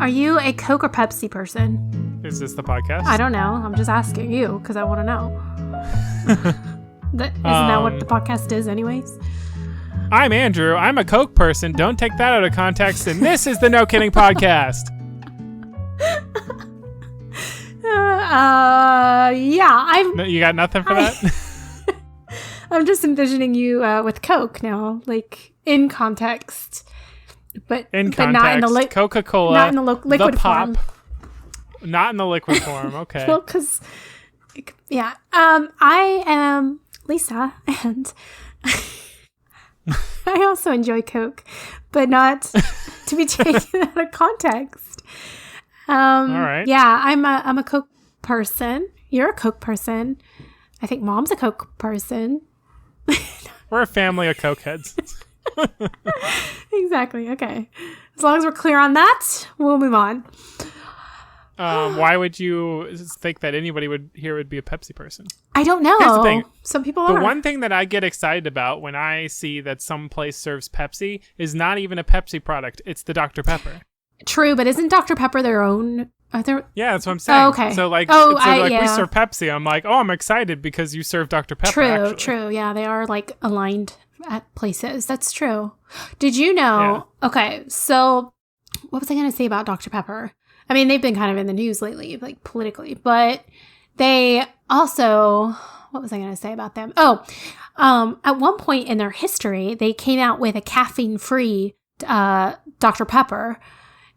Are you a Coke or Pepsi person? Is this the podcast? I don't know. I'm just asking you because I want to know. Isn't that what the podcast is anyways? I'm Andrew. I'm a Coke person. Don't take that out of context. And this is the No Kidding Podcast. You got nothing for that? I'm just envisioning you with Coke now, like in context. But not in the Coca-Cola. Not in the liquid form. Not in the liquid form. Okay. Well, because, yeah. I am Lisa, and I also enjoy Coke, but not to be taken out of context. All right. Yeah, I'm a Coke person. You're a Coke person. I think Mom's a Coke person. We're a family of Cokeheads. Exactly. Okay. As long as we're clear on that, we'll move on. Why would you think that anybody would be a Pepsi person? I don't know. Here's the thing. Some people are. The one thing that I get excited about when I see that some place serves Pepsi is not even a Pepsi product. It's the Dr. Pepper. True, but isn't Dr. Pepper their own? Yeah, that's what I'm saying. Oh, okay. So we serve Pepsi. I'm like, oh, I'm excited because you serve Dr. Pepper. True. Yeah, they are like aligned at places. That's true. Did you know? Yeah. Okay, so what was I going to say about Dr. Pepper? I mean, they've been kind of in the news lately, like politically, but they also, what was I going to say about them? At one point in their history, they came out with a caffeine-free Dr. Pepper,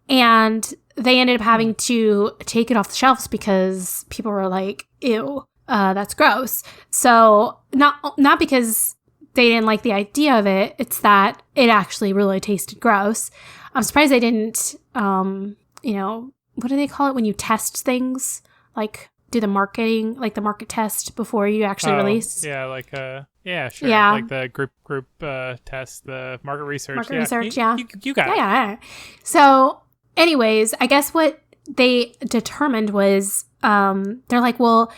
and they ended up having to take it off the shelves because people were like, ew, that's gross. So not because they didn't like the idea of it, it's that it actually really tasted gross. I'm surprised they didn't, what do they call it when you test things? Like do the market test before you actually release? Yeah, sure. Yeah. Like the group test, the market research. You got it. Yeah. So anyways, I guess what they determined was, they're like, well,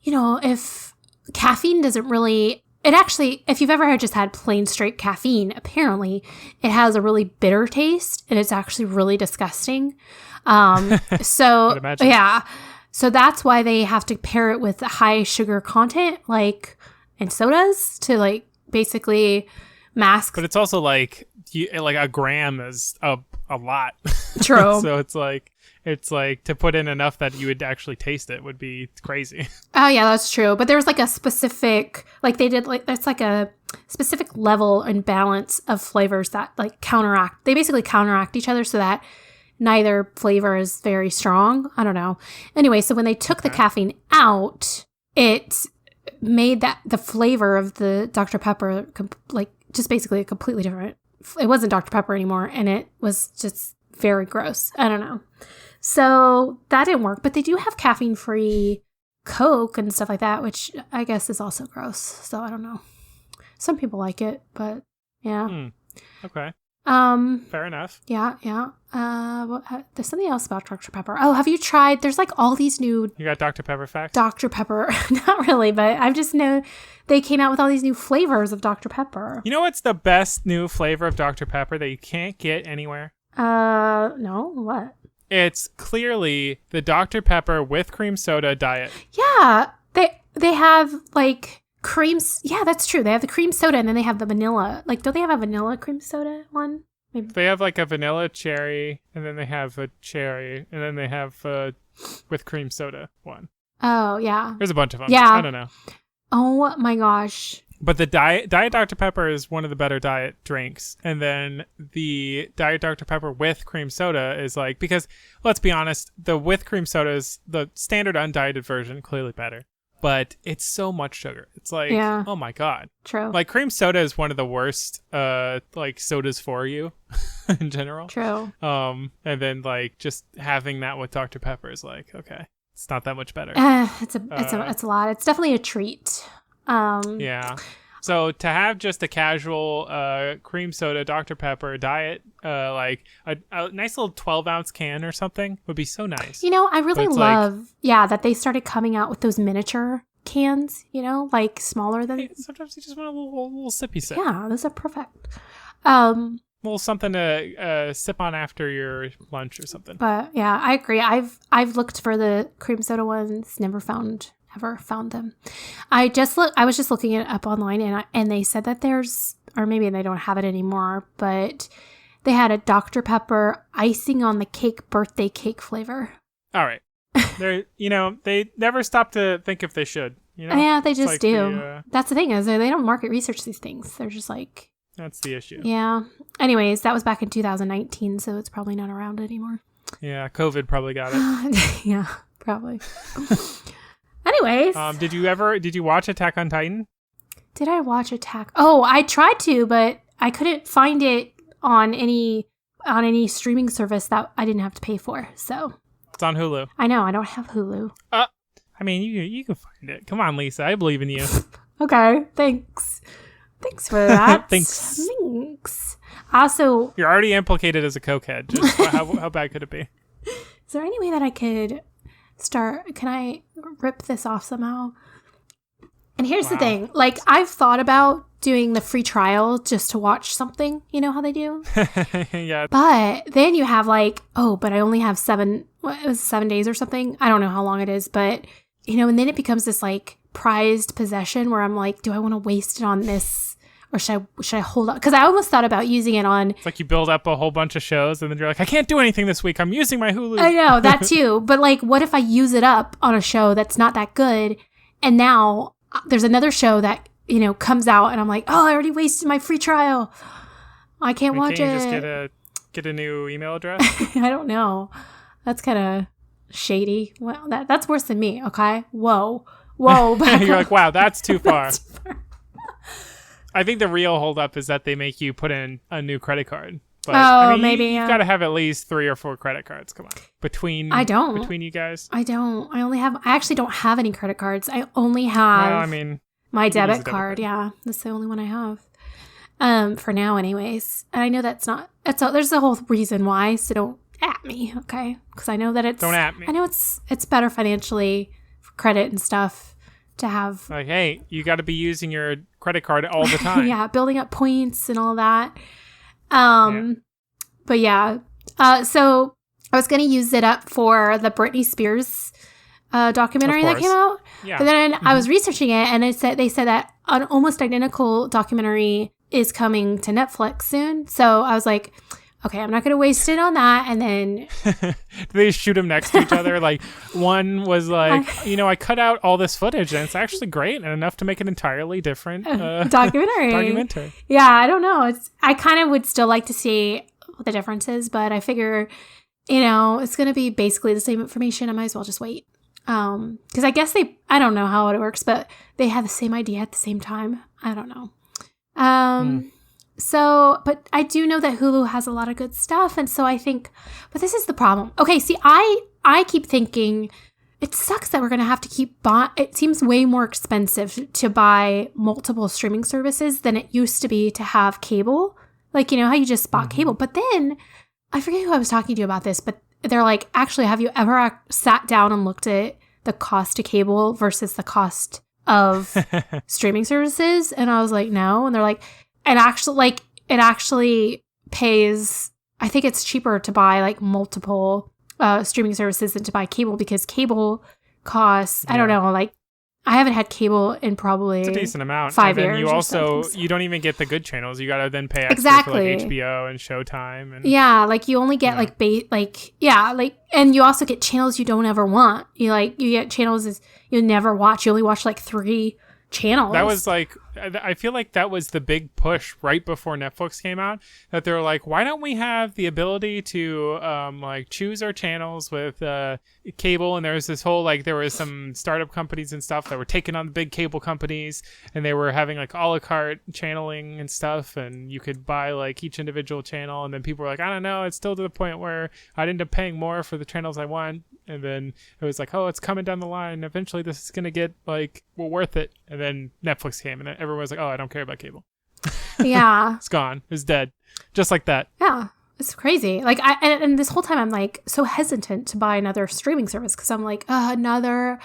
if caffeine doesn't really, if you've ever just had plain straight caffeine, apparently it has a really bitter taste and it's actually really disgusting. So yeah, so that's why they have to pair it with high sugar content, like in sodas, to like basically mask. But it's also like a gram is a lot. True. So it's like to put in enough that you would actually taste it would be crazy. Oh yeah, that's true. But there's like a specific, that's like a specific level and balance of flavors that they basically counteract each other so that neither flavor is very strong. I don't know. Anyway, so when they took the caffeine out, it made the flavor of the Dr. Pepper just basically a completely different. It wasn't Dr. Pepper anymore, and it was just very gross. I don't know. So that didn't work, but they do have caffeine-free Coke and stuff like that, which I guess is also gross. So I don't know. Some people like it, but yeah. Okay. Fair enough. Yeah. There's something else about Dr. Pepper. Oh, have you tried? There's like all these new. You got Dr. Pepper facts? Dr. Pepper, not really, but I just know they came out with all these new flavors of Dr. Pepper. You know what's the best new flavor of Dr. Pepper that you can't get anywhere? No, what? It's clearly the Dr. Pepper with cream soda diet. Yeah, they have like creams. Yeah, that's true. They have the cream soda and then they have the vanilla. Like, don't they have a vanilla cream soda one? Maybe. They have like a vanilla cherry, and then they have a cherry, and then they have with cream soda one. Oh, yeah. There's a bunch of them. Yeah. I don't know. Oh my gosh. But the Diet Dr. Pepper is one of the better diet drinks. And then the Diet Dr. Pepper with cream soda is like, because let's be honest, the with cream soda is the standard undieted version, clearly better. But it's so much sugar. It's like, oh my God. True. Like cream soda is one of the worst sodas for you in general. True. And then like just having that with Dr. Pepper is like, okay, it's not that much better. It's a lot. It's definitely a treat. Yeah. So to have just a casual cream soda Dr. Pepper diet, like a nice little 12-ounce can or something would be so nice. I really love, that they started coming out with those miniature cans, like smaller than... Sometimes you just want a little sippy sip. Yeah, those are perfect. little something to sip on after your lunch or something. But yeah, I agree. I've looked for the cream soda ones, never found them. I was just looking it up online, and they said that there's, or maybe they don't have it anymore, but they had a Dr. Pepper icing on the cake birthday cake flavor. All right. They're, they never stop to think if they should. Yeah, they just do. That's the thing, is they don't market research these things. They're just like... That's the issue. Yeah. Anyways, that was back in 2019, so it's probably not around anymore. Yeah, COVID probably got it. Yeah, probably. Anyways. Did you watch Attack on Titan? Did I watch Attack? Oh, I tried to, but I couldn't find it on any streaming service that I didn't have to pay for, so... It's on Hulu. I know, I don't have Hulu. I mean, you can find it. Come on, Lisa, I believe in you. Okay, thanks. Thanks for that. Thanks. Also, you're already implicated as a cokehead. Just how bad could it be? Is there any way that I could start? Can I rip this off somehow? And here's the thing. Like, I've thought about doing the free trial just to watch something. You know how they do? Yeah. But then you have like, but I only have 7 days or something. I don't know how long it is, but and then it becomes this like prized possession where I'm like, do I want to waste it on this? Or should I hold on? Because I almost thought about using it on... It's like you build up a whole bunch of shows and then you're like, I can't do anything this week. I'm using my Hulu. I know, that too. But like, what if I use it up on a show that's not that good? And now there's another show that, comes out and I'm like, I already wasted my free trial. I can't watch can you it. Just get a new email address? I don't know. That's kind of shady. Well, that's worse than me, okay? Whoa. You're like, wow, that's too far. I think the real holdup is that they make you put in a new credit card. But, maybe you've got to have at least 3 or 4 credit cards. Come on, between you guys. I don't. I actually don't have any credit cards. I only have my debit card. Yeah, that's the only one I have. For now, anyways. And I know there's a whole reason why. So don't at me, okay? Because I know that don't at me. I know it's better financially for credit and stuff. To have like, hey, you got to be using your credit card all the time. Yeah, building up points and all that. But yeah, so I was going to use it up for the Britney Spears documentary that came out. Yeah. But then I was researching it, and they said that an almost identical documentary is coming to Netflix soon. So I was like, okay, I'm not going to waste it on that. And then... they shoot them next to each other. Like, one was like, I cut out all this footage and it's actually great and enough to make an entirely different documentary. Yeah, I don't know. I kind of would still like to see what the difference is, but I figure, it's going to be basically the same information. I might as well just wait. Because I guess I don't know how it works, but they have the same idea at the same time. I don't know. So, but I do know that Hulu has a lot of good stuff. And so I think, but this is the problem. Okay, see, I keep thinking it sucks that we're going to have to keep it seems way more expensive to buy multiple streaming services than it used to be to have cable. Like, how you just bought cable. But then, I forget who I was talking to about this, but they're like, actually, have you ever sat down and looked at the cost of cable versus the cost of streaming services? And I was like, no. And they're like, it actually pays, I think it's cheaper to buy like multiple streaming services than to buy cable because cable costs, I don't know, like I haven't had cable in probably it's a decent amount. 5 and years. Then you also, you don't even get the good channels. You got to then pay extra for like HBO and Showtime. And like you only get and you also get channels you don't ever want. You get channels you never watch. You only watch like 3 channels. That was like, I feel like that was the big push right before Netflix came out, that they were like, why don't we have the ability to choose our channels with cable? And there was this whole there was some startup companies and stuff that were taking on the big cable companies, and they were having like a la carte channeling and stuff, and you could buy like each individual channel, and then people were like, I don't know, it's still to the point where I'd end up paying more for the channels I want. And then it was like, oh, it's coming down the line. Eventually this is going to get worth it. And then Netflix came and everyone was like, oh, I don't care about cable. Yeah. It's gone. It's dead. Just like that. Yeah. It's crazy. And this whole time I'm like so hesitant to buy another streaming service because I'm like, another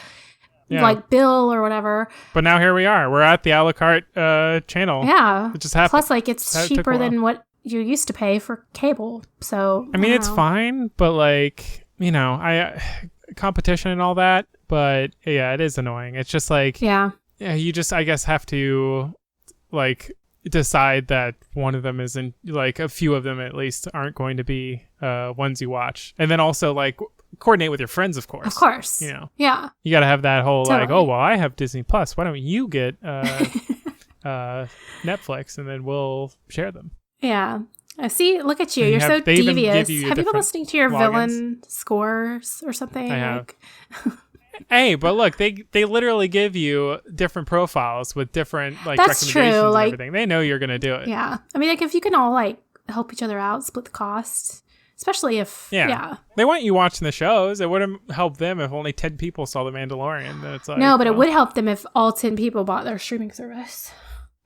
bill or whatever. But now here we are. We're at the a la carte channel. Yeah. It just happened. Plus it's cheaper than what you used to pay for cable. So I mean, it's fine, but like, competition and all that. But yeah, it is annoying. It's just like, you just, I guess, have to like decide that one of them isn't, like a few of them at least aren't going to be ones you watch. And then also like coordinate with your friends, of course. Of course. Yeah. You got to have that whole totally. like, oh, well, I have Disney Plus. Why don't you get Netflix, and then we'll share them. Yeah. See, look at you. You're so devious. Have you been listening to your villain scores or something? I have. Hey, but look, they literally give you different profiles with different like That's recommendations true. and Like, everything. They know you're gonna do it. Yeah. I mean, like if you can all like help each other out, split the cost. Especially if they want you watching the shows. It wouldn't help them if only 10 people saw The Mandalorian. Then it's like, no, but it would help them if all 10 people bought their streaming service.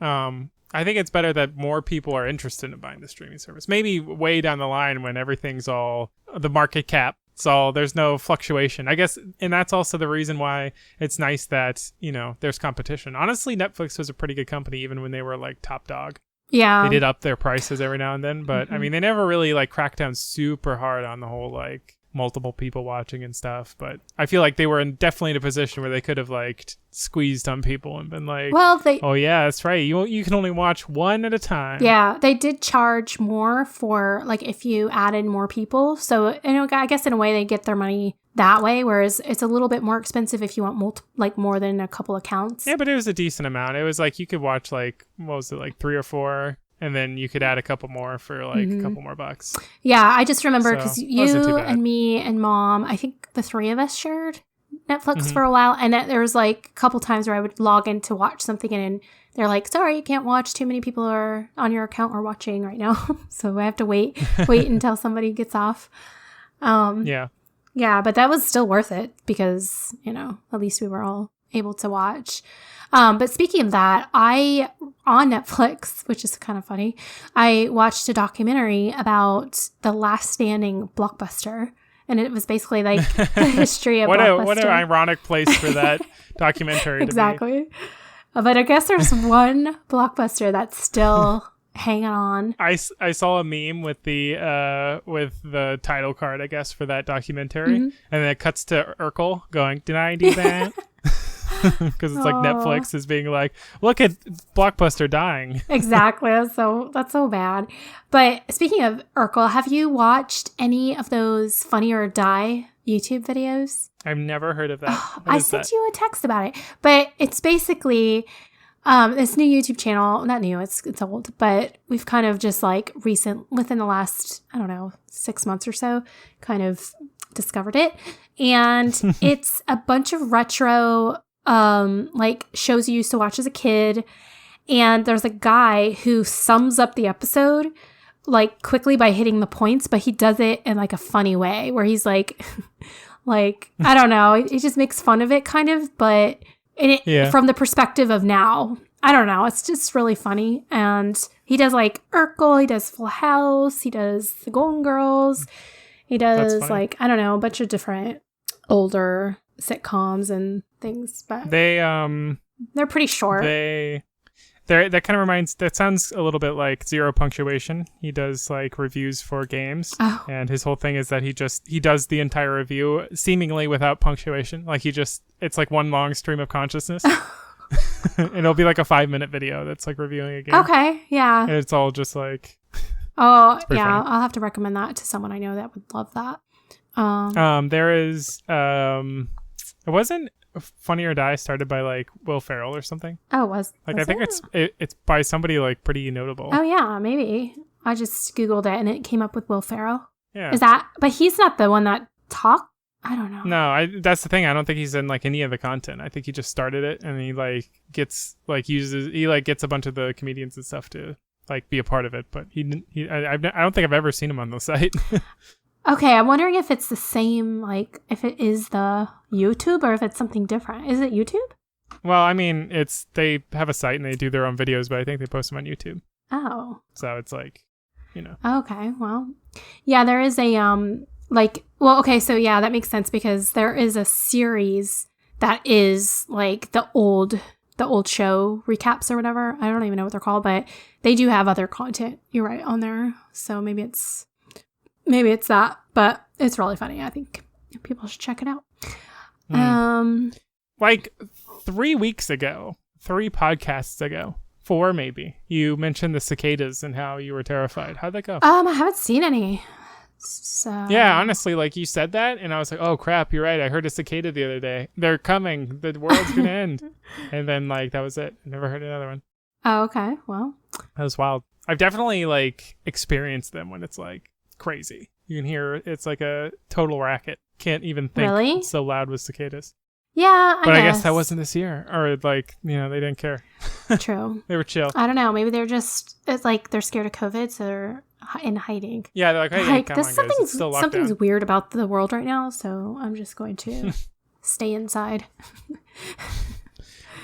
I think it's better that more people are interested in buying the streaming service. Maybe way down the line when everything's all the market cap. So there's no fluctuation, I guess. And that's also the reason why it's nice that, there's competition. Honestly, Netflix was a pretty good company, even when they were like top dog. Yeah. They did up their prices every now and then. But I mean, they never really like cracked down super hard on the whole like multiple people watching and stuff. But I feel like they were definitely in a position where they could have like squeezed on people and been like, oh yeah, that's right, you can only watch one at a time. Yeah, they did charge more for like if you added more people, so I guess in a way they get their money that way, whereas it's a little bit more expensive if you want more than a couple accounts. Yeah, but it was a decent amount. It was like you could watch like, what was it, like 3 or 4, and then you could add a couple more for like a couple more bucks. Yeah, I just remember because you and me and Mom, I think the 3 of us shared Netflix for a while, and there was like a couple times where I would log in to watch something, and they're like, sorry, you can't watch, too many people are on your account or watching right now. So I have to wait until somebody gets off. Yeah, but that was still worth it because, at least we were all able to watch. But speaking of that, on Netflix, which is kind of funny, I watched a documentary about the last standing Blockbuster. And it was basically like the history of Blockbuster. What an ironic place for that documentary exactly. to be. But I guess there's one Blockbuster that's still hanging on. I saw a meme with the title card, I guess, for that documentary. And then it cuts to Urkel going, did I do that? Because it's like Netflix is being like, look at Blockbuster dying. Exactly. That's so bad. But speaking of Urkel, have you watched any of those Funny or Die YouTube videos? I've never heard of that. I sent you a text about it. But it's basically this new YouTube channel. Not new, it's old. But we've kind of just like within the last, 6 months or so, kind of discovered it. And it's a bunch of retro like shows you used to watch as a kid, and there's a guy who sums up the episode like quickly by hitting the points, but he does it in like a funny way where he's like I don't know, he just makes fun of it kind of, but from the perspective of now. I don't know, it's just really funny. And he does like Urkel, he does Full House, he does The Golden Girls, he does like, I don't know, a bunch of different older sitcoms and things, but they're pretty short. That kind of reminds, that sounds a little bit like Zero Punctuation. He does like reviews for games, and his whole thing is that he does the entire review seemingly without punctuation. Like it's like one long stream of consciousness. And it'll be like a 5-minute video that's like reviewing a game. Okay, yeah. And it's all just like, yeah, funny. I'll have to recommend that to someone I know that would love that. There is it wasn't Funny or Die started by like Will Ferrell or something. Oh, it was. Like, I think it's by somebody like pretty notable. Oh yeah, maybe. I just Googled it and it came up with Will Ferrell. Yeah. Is that, but he's not the one that talked? I don't know. No, that's the thing. I don't think he's in like any of the content. I think he just started it and he like gets like gets a bunch of the comedians and stuff to like be a part of it. But I don't think I've ever seen him on the site. Okay, I'm wondering if it's the same, like, if it is the YouTube or if it's something different. Is it YouTube? Well, I mean, they have a site and they do their own videos, but I think they post them on YouTube. Oh. So it's like, Okay, well, yeah, there is a, okay, so yeah, that makes sense because there is a series that is, like, the old the old show recaps or whatever. I don't even know what they're called, but they do have other content. You're right on there. So maybe it's that, but it's really funny. I think people should check it out. Like 3 weeks ago, 3 podcasts ago, 4 maybe, you mentioned the cicadas and how you were terrified. How'd that go? I haven't seen any. So yeah, honestly, like you said that and I was like, oh crap, you're right. I heard a cicada the other day. They're coming. The world's gonna end. And then like that was it. I never heard another one. Oh, okay. Well, that was wild. I've definitely like experienced them when it's like crazy. You can hear it's like a total racket. Can't even think. Really? It's so loud with cicadas. Yeah, I guess that wasn't this year. Or like, they didn't care. True. They were chill. I don't know. Maybe it's like they're scared of COVID, so they're in hiding. Yeah, they're like, hey, come on, guys. It's still locked something's down. weird about the world right now, so I'm just going to stay inside.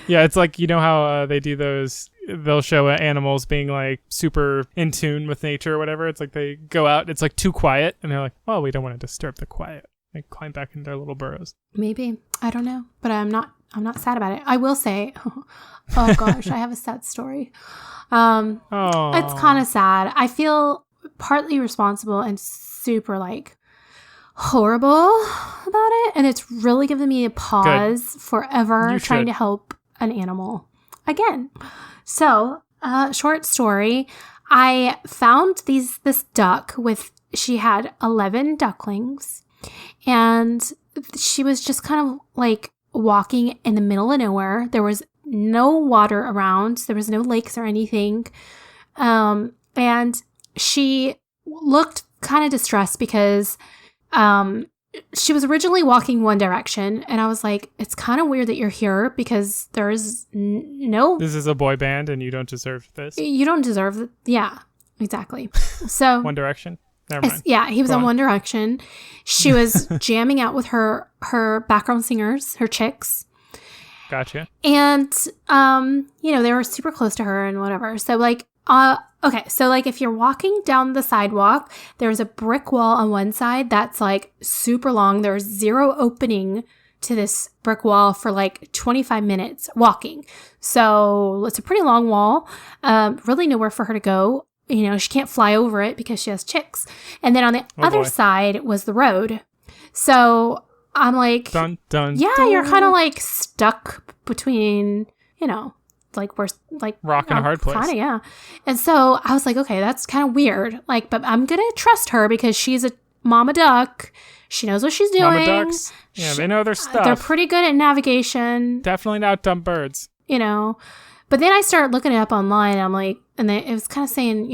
Yeah, it's like, how they do those, they'll show animals being like super in tune with nature or whatever. It's like they go out, it's like too quiet, and they're like, well, we don't want to disturb the quiet. They climb back in their little burrows. Maybe. I don't know. But I'm not sad about it. I will say, oh gosh, I have a sad story. It's kind of sad. I feel partly responsible and super like horrible about it. And it's really given me a pause forever trying to help an animal again. So, short story. I found this duck she had 11 ducklings. And she was just kind of like walking in the middle of nowhere. There was no water around. There was no lakes or anything. And she looked kind of distressed because she was originally walking one direction. And I was like, it's kind of weird that you're here because there is no... This is a boy band and you don't deserve this. You don't deserve it. Yeah, exactly. So One Direction. Never mind. Yeah, he was on One Direction. She was jamming out with her background singers, her chicks. Gotcha. And, they were super close to her and whatever. So, like, okay. So, like, if you're walking down the sidewalk, there's a brick wall on one side that's, like, super long. There's zero opening to this brick wall for, like, 25 minutes walking. So, it's a pretty long wall. Really nowhere for her to go. She can't fly over it because she has chicks. And then on the other side was the road. So I'm like, dun, dun, yeah, dun. You're kind of like stuck between, like we're like rock in a hard place. Kinda, yeah. And so I was like, okay, that's kind of weird. Like, but I'm going to trust her because she's a mama duck. She knows what she's doing. Mama ducks. Yeah, they know their stuff. They're pretty good at navigation. Definitely not dumb birds. But then I started looking it up online. And I'm like, and it was kind of saying,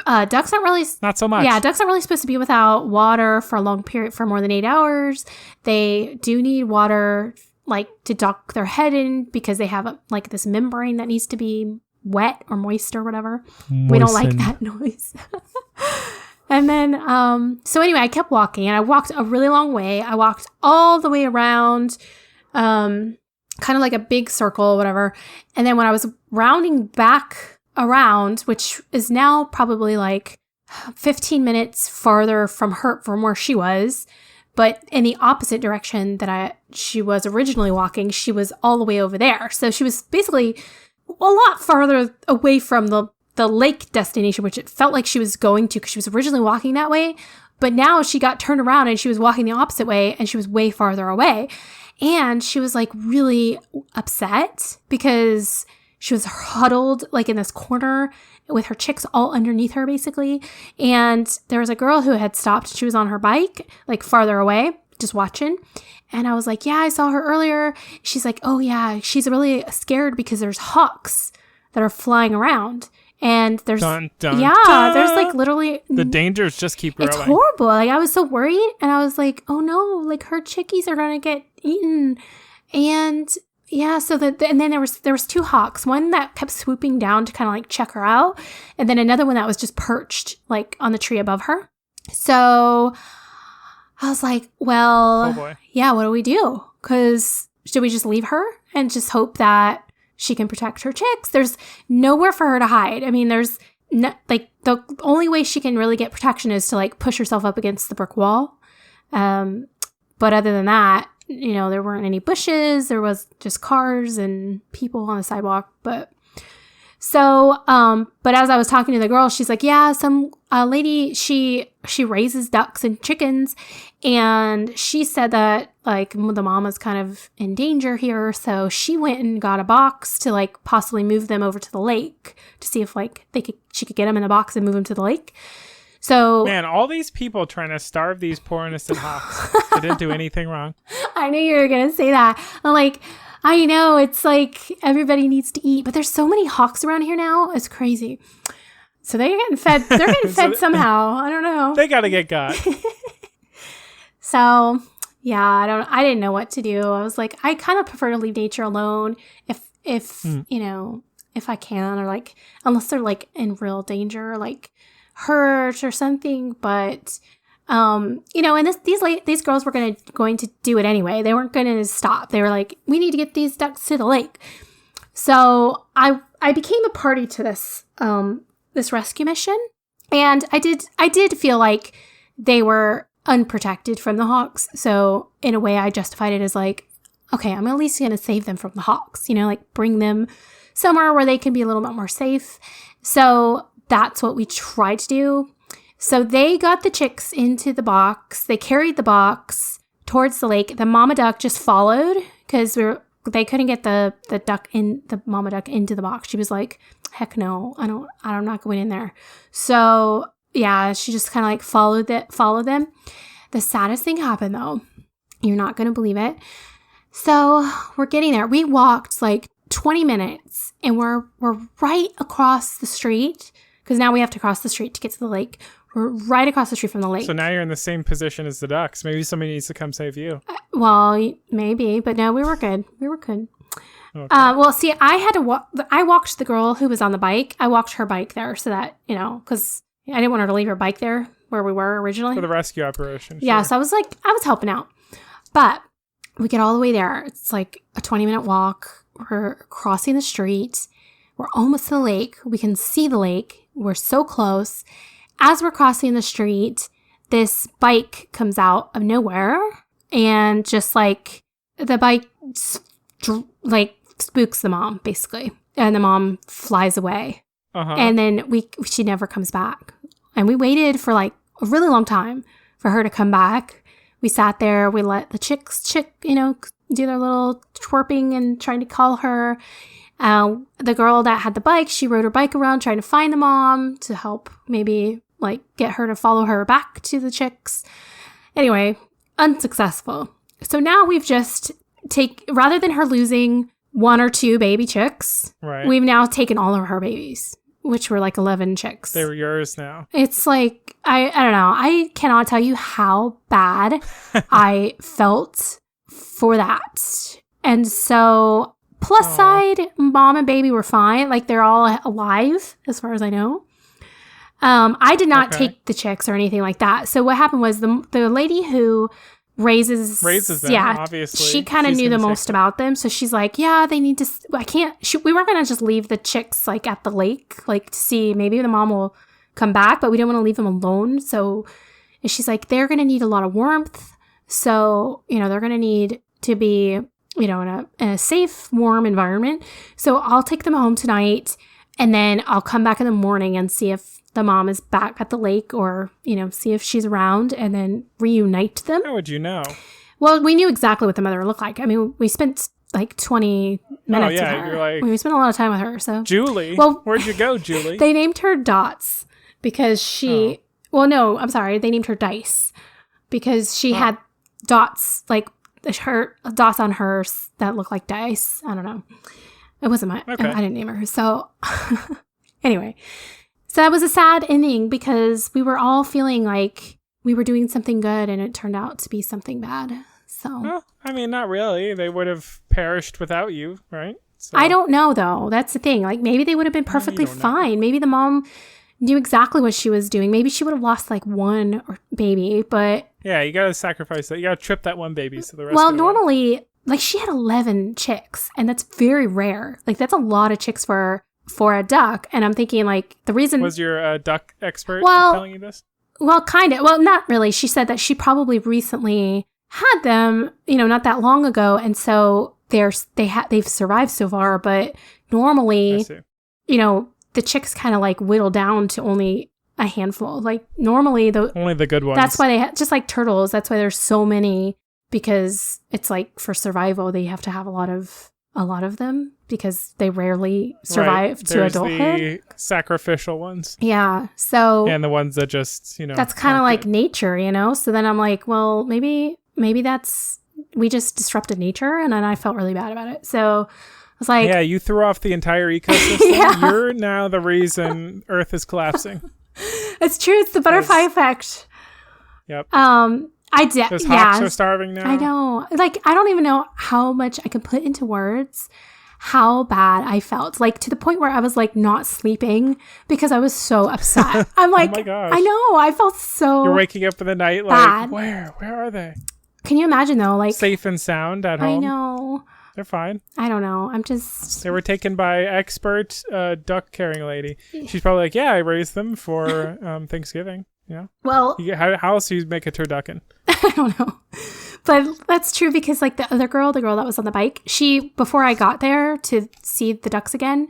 ducks aren't really... Not so much. Yeah, ducks aren't really supposed to be without water for a long period, for more than 8 hours. They do need water, like, to duck their head in because they have, like, this membrane that needs to be wet or moist or whatever. Moistened. We don't like that noise. And then, so anyway, I kept walking and I walked a really long way. I walked all the way around, kind of like a big circle, whatever. And then when I was rounding back around, which is now probably like 15 minutes farther from where she was, but in the opposite direction that she was originally walking, she was all the way over there. So she was basically a lot farther away from the lake destination, which it felt like she was going to because she was originally walking that way. But now she got turned around and she was walking the opposite way and she was way farther away. And she was like really upset because she was huddled like in this corner with her chicks all underneath her basically. And there was a girl who had stopped. She was on her bike like farther away just watching. And I was like, yeah, I saw her earlier. She's like, oh yeah, she's really scared because there's hawks that are flying around. And there's, dun, dun, yeah, dun. There's like literally... The dangers just keep growing. It's horrible. Like I was so worried and I was like, oh no, like her chickies are going to get eaten. And yeah, so and then there was 2 hawks, one that kept swooping down to kind of like check her out. And then another one that was just perched like on the tree above her. So I was like, well, oh boy. Yeah, what do we do? Because should we just leave her and just hope that she can protect her chicks? There's nowhere for her to hide. I mean, there's like the only way she can really get protection is to like push herself up against the brick wall. But other than that, there weren't any bushes. There was just cars and people on the sidewalk. But as I was talking to the girl, she's like, yeah, some lady, she raises ducks and chickens. And she said that like the mom was kind of in danger here. So she went and got a box to like possibly move them over to the lake to see if like she could get them in the box and move them to the lake. So man, all these people trying to starve these poor innocent hawks. They didn't do anything wrong. I knew you were going to say that. I'm like, I know, it's like everybody needs to eat, but there's so many hawks around here now. It's crazy. So they're getting fed. They're getting fed somehow. I don't know. They got to get got. So yeah, I didn't know what to do. I was like, I kind of prefer to leave nature alone if I can, or like, unless they're like in real danger, like hurt or something. But and these girls were going to do it anyway. They weren't going to stop. They were like, we need to get these ducks to the lake. So I became a party to this this rescue mission, and I did feel like they were unprotected from the hawks. So in a way, I justified it as like, okay, I'm at least going to save them from the hawks. Like bring them somewhere where they can be a little bit more safe. So that's what we tried to do. So they got the chicks into the box. They carried the box towards the lake. The mama duck just followed because they couldn't get the mama duck into the box. She was like, heck no, I'm not going in there. So yeah, she just kind of like followed them. The saddest thing happened though. You're not going to believe it. So we're getting there. We walked like 20 minutes and we're right across the street, because now we have to cross the street to get to the lake. We're right across the street from the lake. So now you're in the same position as the ducks. Maybe somebody needs to come save you. Well, maybe, but no, we were good. We were good. Okay. Well, see, I had to walk. I walked the girl who was on the bike. I walked her bike there so that, because I didn't want her to leave her bike there where we were originally. For the rescue operation. Yeah, sure. so I was helping out. But we get all the way there. It's like a 20-minute walk. We're crossing the street. We're almost to the lake. We can see the lake. We're so close. As we're crossing the street, this bike comes out of nowhere, and just like the bike like spooks the mom basically, and the mom flies away. And then she never comes back. And we waited for like a really long time for her to come back. We sat there. We let the chicks do their little twerping and trying to call her. The girl that had the bike, she rode her bike around trying to find the mom to help maybe like get her to follow her back to the chicks. Anyway, unsuccessful. So now we've just rather than her losing 1 or 2 baby chicks, right, we've now taken all of her babies, which were like 11 chicks. They were yours now. It's like, I don't know. I cannot tell you how bad I felt for that. And so plus side, mom and baby were fine. Like they're all alive as far as I know. I did not take the chicks or anything like that. So what happened was the lady who raises them, yeah, obviously. She kind of knew the most about them. So she's like, yeah, they need to, we weren't going to just leave the chicks like at the lake, like to see maybe the mom will come back, but we didn't want to leave them alone. So and she's like, they're going to need a lot of warmth. So, they're going to need to be, in a safe, warm environment. So I'll take them home tonight, and then I'll come back in the morning and see if the mom is back at the lake, or, see if she's around, and then reunite them. How would you know? Well, we knew exactly what the mother looked like. I mean, we spent like 20 minutes with her. You're like, we spent a lot of time with her. So Julie, where'd you go, Julie? They named her Dots because well, no, I'm sorry. They named her Dice because she had dots, like her dots on hers that looked like dice. I don't know. It wasn't I didn't name her. So anyway, so that was a sad ending because we were all feeling like we were doing something good, and it turned out to be something bad. So, well, I mean, not really. They would have perished without you, right? So. I don't know, though. That's the thing. Like, maybe they would have been perfectly fine. Maybe the mom knew exactly what she was doing. Maybe she would have lost like one baby, but yeah, you gotta sacrifice that. You gotta trip that one baby so the rest. Well, normally, like she had 11 chicks, and that's very rare. Like that's a lot of chicks for a duck. And I'm thinking like the reason was your duck expert telling you this? Well, kind of. Well, not really. She said that she probably recently had them, not that long ago, and so they've survived so far. But normally, the chicks kind of like whittle down to only a handful. Like normally, only the good ones. That's why they just like turtles. That's why there's so many, because it's like for survival they have to have a lot of them because they rarely survive to adulthood. The sacrificial ones. Yeah. So and the ones that just that's kind of like nature, So then I'm like, well, maybe we just disrupted nature, and then I felt really bad about it. So I was like, yeah, you threw off the entire ecosystem. Yeah. You're now the reason Earth is collapsing. It's true. It's the butterfly effect. Yep. Those hawks are starving now. I know. Like, I don't even know how much I can put into words how bad I felt. Like, to the point where I was like not sleeping because I was so upset. I'm like, oh my gosh. I know. I felt so You're waking up in the night like, bad. Where are they? Can you imagine though? Like, safe and sound at home. I know. They're fine. I don't know. They were taken by expert duck carrying lady. She's probably like, yeah, I raised them for Thanksgiving. Yeah. Well, how else do you make a turducken? I don't know. But that's true because like the other girl, the girl that was on the bike, before I got there to see the ducks again,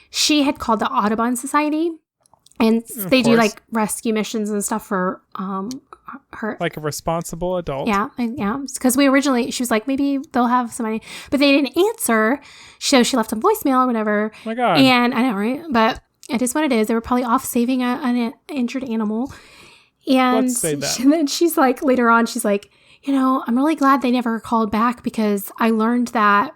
she had called the Audubon Society, and they do like rescue missions and stuff for her, like a responsible adult. Yeah. Because she was like, maybe they'll have some money, but they didn't answer. So she left a voicemail or whatever. Oh my God. And I know, right? But it is what it is. They were probably off saving an injured animal. And let's say that. And then she's like, later on, she's like, I'm really glad they never called back because I learned that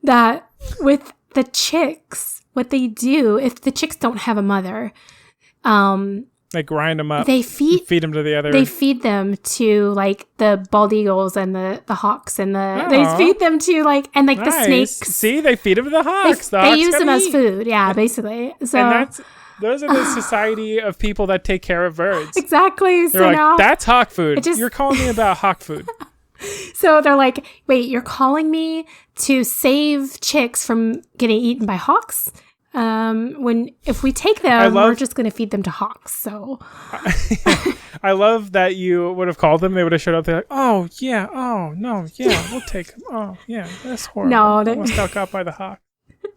that with the chicks, what they do, if the chicks don't have a mother, they grind them up. They feed them to the other. They feed them to like the bald eagles and the hawks and they feed them to like and like the snakes. See, they feed them to the hawks. They use them as food. Yeah, basically. So and those are the society of people that take care of birds. Exactly. They're like, that's hawk food. You're calling me about hawk food. So they're like, wait, you're calling me to save chicks from getting eaten by hawks? If we take them, we're just going to feed them to hawks. So I love that you would have called them. They would have showed up. They're like, oh yeah, oh no, yeah, we'll take them. Oh yeah, that's horrible. No, they almost got caught by the hawk.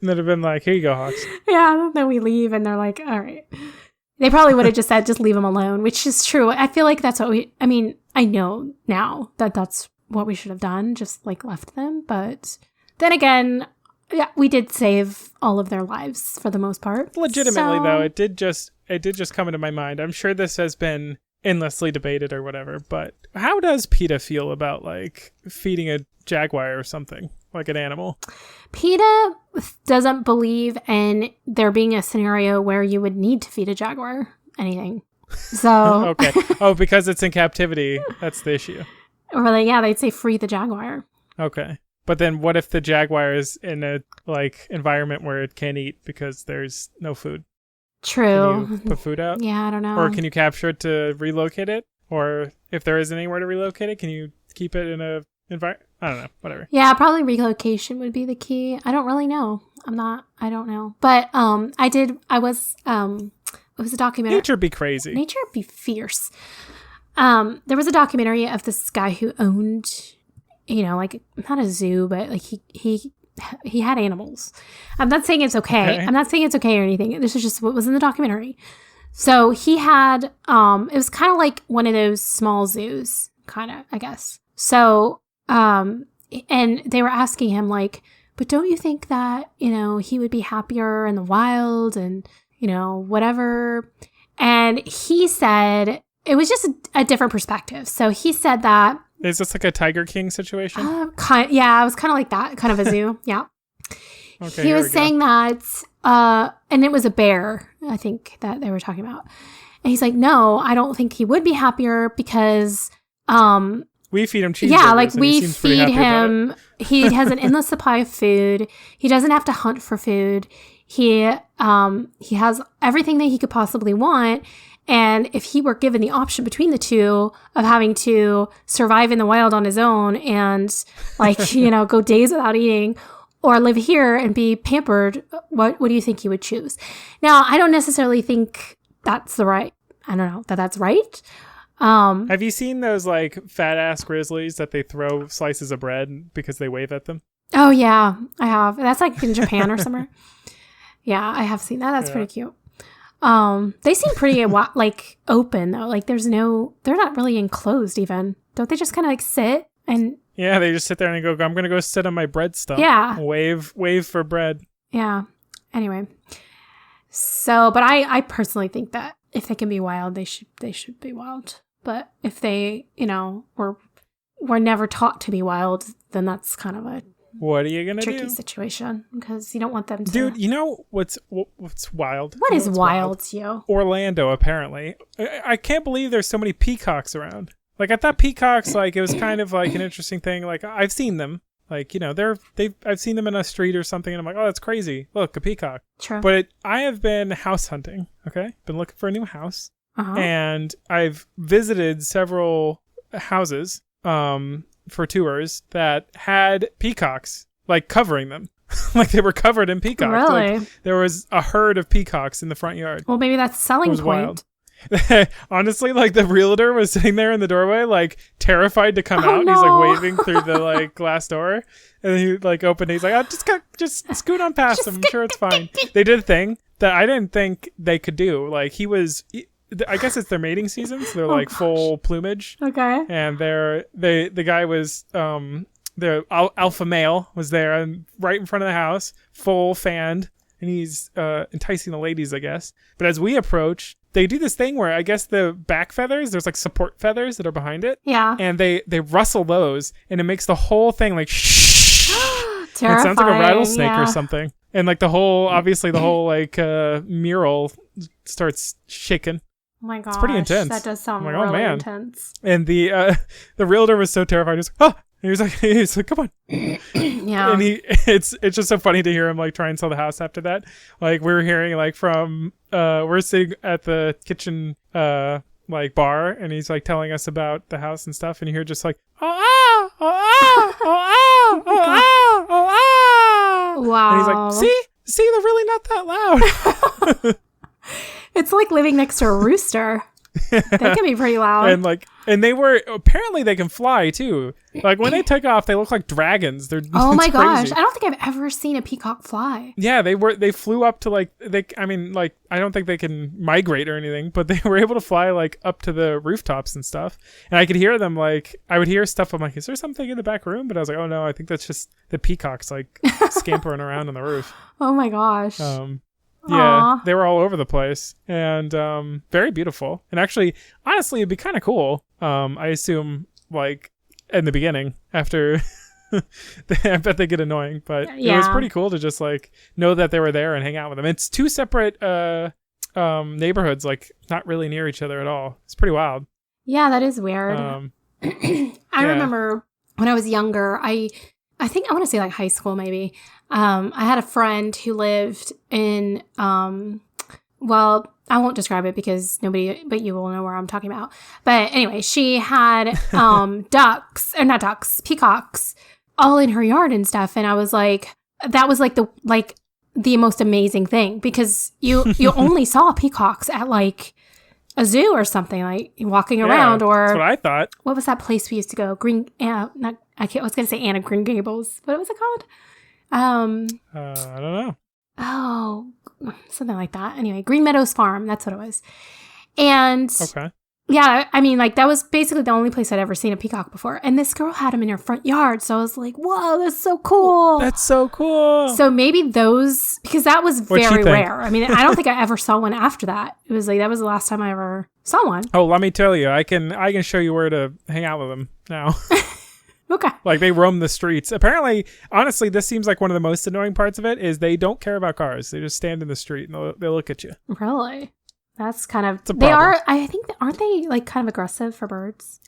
And they'd have been like, here you go, hawks. Yeah, then we leave and they're like, all right. They probably would have just said, just leave them alone, which is true. I feel like that's what I know now that that's what we should have done, just like left them. But then again, yeah, we did save all of their lives for the most part. Legitimately, though, it did just come into my mind. I'm sure this has been endlessly debated or whatever, but how does PETA feel about like feeding a jaguar or something, like an animal? PETA doesn't believe in there being a scenario where you would need to feed a jaguar anything. So okay. Oh, because it's in captivity. That's the issue. Or they'd say free the jaguar. Okay. But then what if the jaguar is in a like environment where it can't eat because there's no food? True. Can you put food out? Yeah, I don't know. Or can you capture it to relocate it? Or if there isn't anywhere to relocate it, can you keep it in a environment? I don't know. Whatever. Yeah, probably relocation would be the key. I don't really know. I don't know. But it was a documentary. Nature be crazy. Nature be fierce. There was a documentary of this guy who owned, like not a zoo, but like he had animals. I'm not saying it's okay. I'm not saying it's okay or anything. This is just what was in the documentary. So he had, it was kind of like one of those small zoos, kind of, I guess. So, and they were asking him like, but don't you think that, he would be happier in the wild and, whatever. And he said, it was just a different perspective. So he said that. Is this like a Tiger King situation? Yeah, it was kind of like that, kind of a zoo. Yeah. Okay, he was saying that, and it was a bear, I think, that they were talking about. And he's like, no, I don't think he would be happier because... we feed him cheeseburgers. Yeah, like we feed him. He has an endless supply of food. He doesn't have to hunt for food. He has everything that he could possibly want. And if he were given the option between the two of having to survive in the wild on his own and like, go days without eating or live here and be pampered, what do you think he would choose? Now, I don't necessarily think that's right. Have you seen those like fat ass grizzlies that they throw slices of bread because they wave at them? Oh yeah, I have. That's like in Japan or somewhere. Yeah, I have seen that. That's pretty cute. They seem pretty like open though. Like they're not really enclosed even. Don't they just kind of like sit and? Yeah, they just sit there and go, I'm going to go sit on my bread stump. Yeah. Wave for bread. Yeah. Anyway. So, but I personally think that if they can be wild, they should be wild. But if they, were never taught to be wild, then that's kind of a what are you going to do? Tricky situation because you don't want them to. Dude, you know what's wild? What is wild to you? Orlando, apparently. I can't believe there's so many peacocks around. Like, I thought peacocks, like, it was kind of like an interesting thing. Like, I've seen them. Like, I've seen them in a street or something, and I'm like, oh, that's crazy. Look, a peacock. True. But I have been house hunting, okay? Been looking for a new house. Uh-huh. And I've visited several houses for tours that had peacocks, like, covering them. Like, they were covered in peacocks. Really? Like, there was a herd of peacocks in the front yard. Well, maybe that's a selling point. Wild. Honestly, like the realtor was sitting there in the doorway, like terrified to come out. No. He's like waving through the like glass door, and he like opened. He's like, "Oh, just scoot on past him. I'm sure it's fine." They did a thing that I didn't think they could do. Like I guess it's their mating season, so they're like full plumage. Okay. And the guy was the alpha male was there and right in front of the house, full fanned, and he's enticing the ladies, I guess. But as we approach, they do this thing where I guess the back feathers, there's like support feathers that are behind it. Yeah. And they rustle those, and it makes the whole thing like shh. Terrifying. It sounds like a rattlesnake or something. And like the whole like mural starts shaking. Oh my gosh. It's pretty intense. That does sound like, really intense. And the realtor was so terrified. He was like, oh. And he was like, come on. Yeah. And it's just so funny to hear him like try and sell the house after that. Like we're hearing like from we're sitting at the kitchen like bar, and he's like telling us about the house and stuff, and you hear just like Wow. And he's like, see, they're really not that loud. It's like living next to a rooster. They can be pretty loud. And apparently they can fly too. Like when they take off, they look like dragons. Oh my gosh. Crazy. I don't think I've ever seen a peacock fly. Yeah, they flew up to I don't think they can migrate or anything, but they were able to fly like up to the rooftops and stuff. And I could hear them I would hear stuff. I'm like, is there something in the back room? But I was like, oh no, I think that's just the peacocks like scampering around on the roof. Oh my gosh. Yeah, they were all over the place and very beautiful. And actually, honestly, it'd be kind of cool. I assume, like, in the beginning, after I bet they get annoying, but it was pretty cool to just like know that they were there and hang out with them. It's two separate neighborhoods, like not really near each other at all. It's pretty wild. Yeah, that is weird. I remember when I was younger, I think I want to say like high school maybe. I had a friend who lived in, well, I won't describe it because nobody but you will know where I'm talking about. But anyway, she had peacocks all in her yard and stuff. And I was like, that was like the most amazing thing because you only saw peacocks at like a zoo or something, like walking around or that's what I thought. What was that place we used to go? I was going to say Anna Green Gables. What was it called? I don't know. Oh, something like that. Anyway, Green Meadows Farm. That's what it was. And okay. Yeah, I mean, like that was basically the only place I'd ever seen a peacock before. And this girl had them in her front yard. So I was like, whoa, that's so cool. That's so cool. So maybe those, because that was very rare. I mean, I don't think I ever saw one after that. It was like, that was the last time I ever saw one. Oh, let me tell you, I can show you where to hang out with them now. Okay. Like they roam the streets. Apparently, honestly, this seems like one of the most annoying parts of it is they don't care about cars. They just stand in the street and they'll look at you. Really? That's kind of, it's a problem. They are, I think, aren't they like kind of aggressive for birds?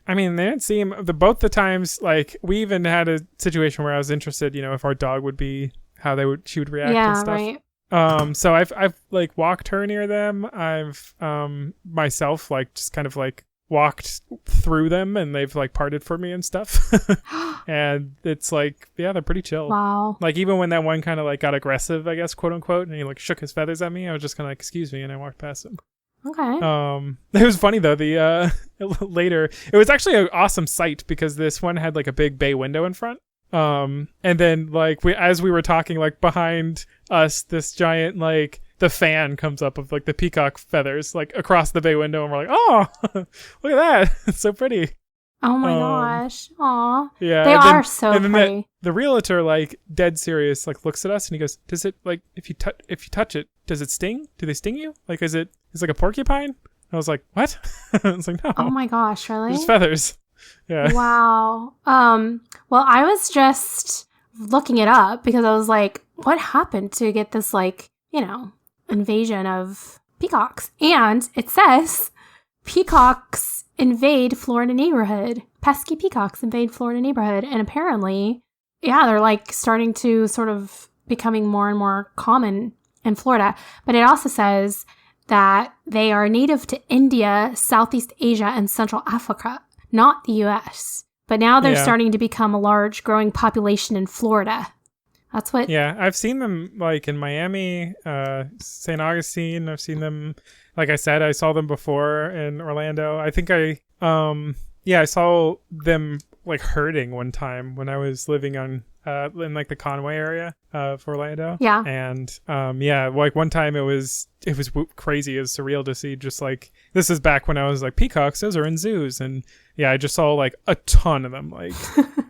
I mean, they didn't seem, both the times, like we even had a situation where I was interested, if our dog would be, how she would react and stuff. Right. So I've like walked her near them. I've myself like just kind of like walked through them and they've like parted for me and stuff. And it's like, yeah, they're pretty chill. Wow. Like even when that one kind of like got aggressive, I guess, quote unquote, and he like shook his feathers at me, I was just kind of like, excuse me, and I walked past him. Okay. It was funny though. The later, it was actually an awesome sight because this one had like a big bay window in front. And then like as we were talking, like behind us, this giant like the fan comes up of like the peacock feathers like across the bay window, and we're like, oh, look at that, it's so pretty. Oh my gosh. Aw. Yeah, they are so pretty. The realtor, like dead serious, like looks at us and he goes, "Does it like if you touch it, does it sting? Do they sting you? Like is it like a porcupine?" I was like, "What?" I was like, "No." Oh my gosh, really? Just feathers. Yeah. Wow. Well, I was just looking it up because I was like, what happened to get this like, invasion of peacocks? And it says peacocks invade Florida neighborhood. Pesky peacocks invade Florida neighborhood. And apparently, yeah, they're like starting to sort of becoming more and more common in Florida. But it also says that they are native to India, Southeast Asia, and Central Africa, not the U.S. But now they're starting to become a large growing population in Florida. That's what... Yeah, I've seen them like in Miami, St. Augustine. I've seen them, like I said, I saw them before in Orlando. I think I saw them like herding one time when I was living on in like the Conway area of Orlando. Yeah. And like one time it was crazy. It was surreal to see just like, this is back when I was like, peacocks, those are in zoos. And yeah, I just saw like a ton of them, like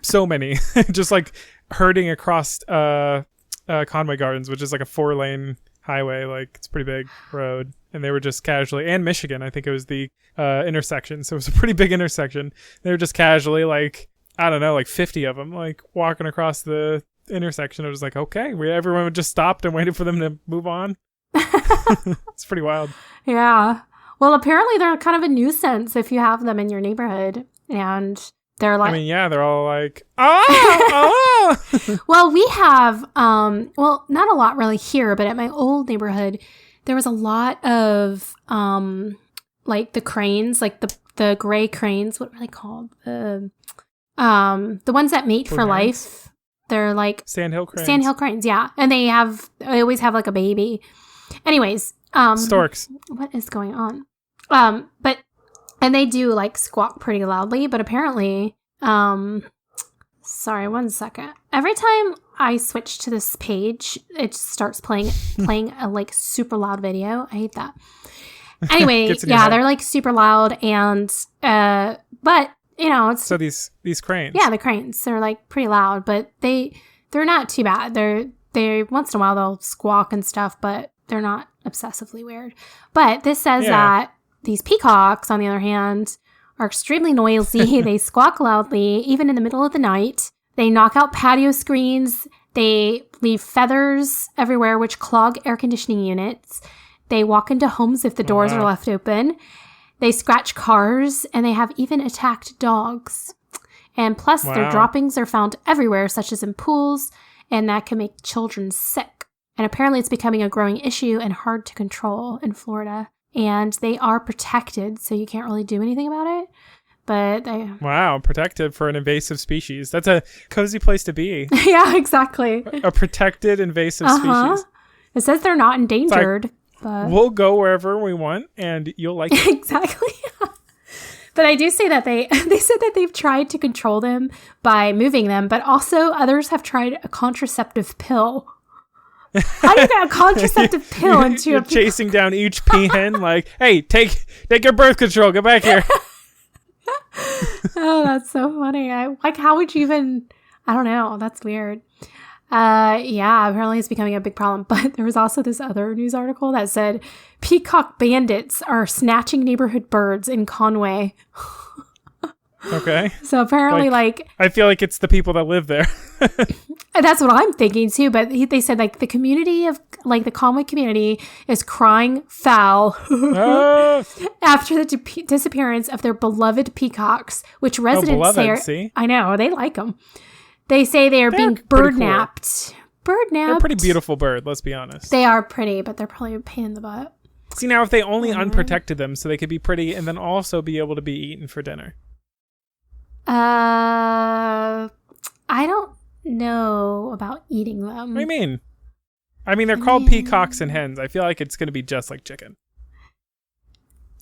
so many, just like herding across Conway Gardens, which is like a 4-lane highway. Like it's a pretty big road. And they were just casually, and Michigan, I think it was the intersection. So it was a pretty big intersection. They were just casually like, I don't know, like 50 of them, like walking across the intersection. I was like, okay, everyone just stopped and waited for them to move on. It's pretty wild. Yeah. Well, apparently they're kind of a nuisance if you have them in your neighborhood. And they're like... they're all like, oh! Well, we have, not a lot really here, but at my old neighborhood, there was a lot of, like the cranes, like the gray cranes. What were they called? The ones that mate for life. They're like sandhill cranes. Sandhill cranes, yeah. And they always have like a baby. Anyways, storks. What is going on? And they do like squawk pretty loudly, but apparently, sorry, 1 second. Every time I switch to this page, it just starts playing a like super loud video. I hate that. Anyway, yeah, they're like super loud and but it's so these cranes. Yeah, the cranes. They're like pretty loud, but they're not too bad. They once in a while they'll squawk and stuff, but they're not obsessively weird. But this says that these peacocks, on the other hand, are extremely noisy. They squawk loudly, even in the middle of the night. They knock out patio screens. They leave feathers everywhere, which clog air conditioning units. They walk into homes if the doors are left open. They scratch cars, and they have even attacked dogs. And plus, their droppings are found everywhere, such as in pools, and that can make children sick. And apparently it's becoming a growing issue and hard to control in Florida. And they are protected, so you can't really do anything about it. But they... Wow, protected for an invasive species. That's a cozy place to be. Yeah, exactly. A protected invasive species. It says they're not endangered. But... We'll go wherever we want, and you'll like it. Exactly. But I do say that they said that they've tried to control them by moving them, but also others have tried a contraceptive pill. How do you get a contraceptive pill into you're chasing down each peahen like, hey, take your birth control, get back here. Oh, that's so funny. How would you even... I don't know. That's weird. Yeah, apparently it's becoming a big problem. But there was also this other news article that said peacock bandits are snatching neighborhood birds in Conway. Okay. So apparently, like... I feel like it's the people that live there. That's what I'm thinking, too. But they said, like, the community of... Like, the Conway community is crying foul after the disappearance of their beloved peacocks, which residents say are... See? I know. They like them. They say they're being bird-napped. Cool. Bird-napped. They're a pretty beautiful bird, let's be honest. They are pretty, but they're probably a pain in the butt. See, now, if they only unprotected them so they could be pretty and then also be able to be eaten for dinner. I don't know about eating them. What do you mean? I mean, they're called peacocks and hens. I feel like it's going to be just like chicken.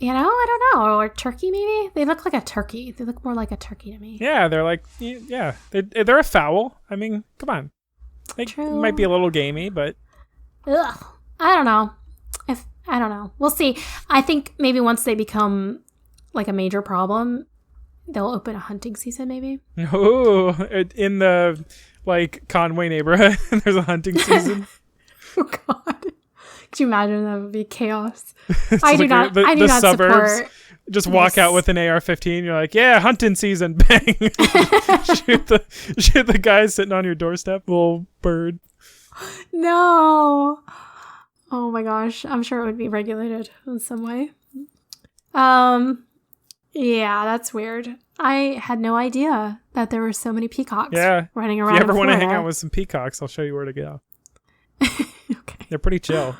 You know, I don't know. Or turkey, maybe? They look like a turkey. They look more like a turkey to me. Yeah, they're like, yeah. They're a fowl. I mean, come on. They might be a little gamey, but... Ugh. I don't know. I don't know. We'll see. I think maybe once they become like a major problem, they'll open a hunting season, maybe. Oh, in the like Conway neighborhood, there's a hunting season. Oh God! Could you imagine? That would be chaos. I do not. I do not support. Just walk out with an AR-15. You're like, yeah, hunting season. Bang! shoot the guy sitting on your doorstep. Little bird. No. Oh my gosh! I'm sure it would be regulated in some way. Yeah, that's weird. I had no idea that there were so many peacocks running around. If you ever want to Florida. hang out with some peacocks, I'll show you where to go. Okay. They're pretty chill.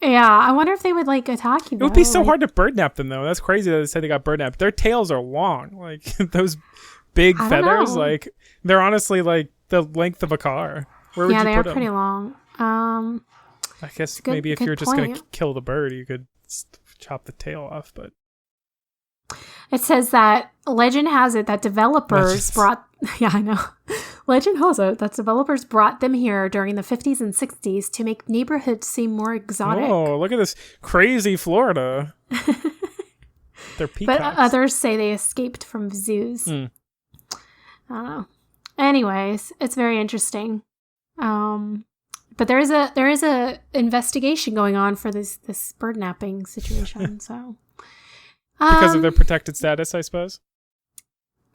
Yeah, I wonder if they would like attack you. It would be so hard to birdnap them, though. That's crazy that they say they got birdnapped. Their tails are long, like those big feathers. Like they're honestly like the length of a car. Where would you put them? Yeah, they are pretty long. I guess maybe if you're just gonna kill the bird, you could chop the tail off. But it says that legend has it that developers brought. Yeah, I know. Legend has it that developers brought them here during the 50s and 60s to make neighborhoods seem more exotic. Oh, look at this crazy Florida. They're peacocks. But others say they escaped from zoos. I don't know. Anyways, it's very interesting. But there is a investigation going on for this bird napping situation. So because of their protected status, I suppose.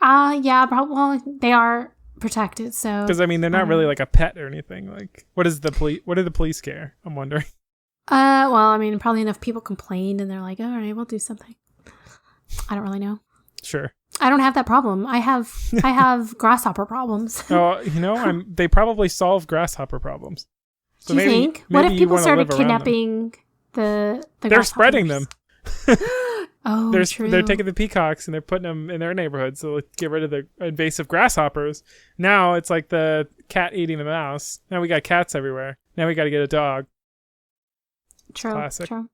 Yeah, probably. Well, they are protected, so because I mean they're not really like a pet or anything. Like, what do the police care? I'm wondering. Well, I mean, probably enough people complained, and they're like, all right, we'll do something. I don't really know. Sure. I don't have that problem. I have grasshopper problems. Oh, they probably solve grasshopper problems. So do you think? What if people started kidnapping the They're spreading them. Oh, true. They're taking the peacocks and they're putting them in their neighborhood. So let's get rid of the invasive grasshoppers. Now it's like the cat eating the mouse. Now we got cats everywhere. Now we got to get a dog. True. Classic. True.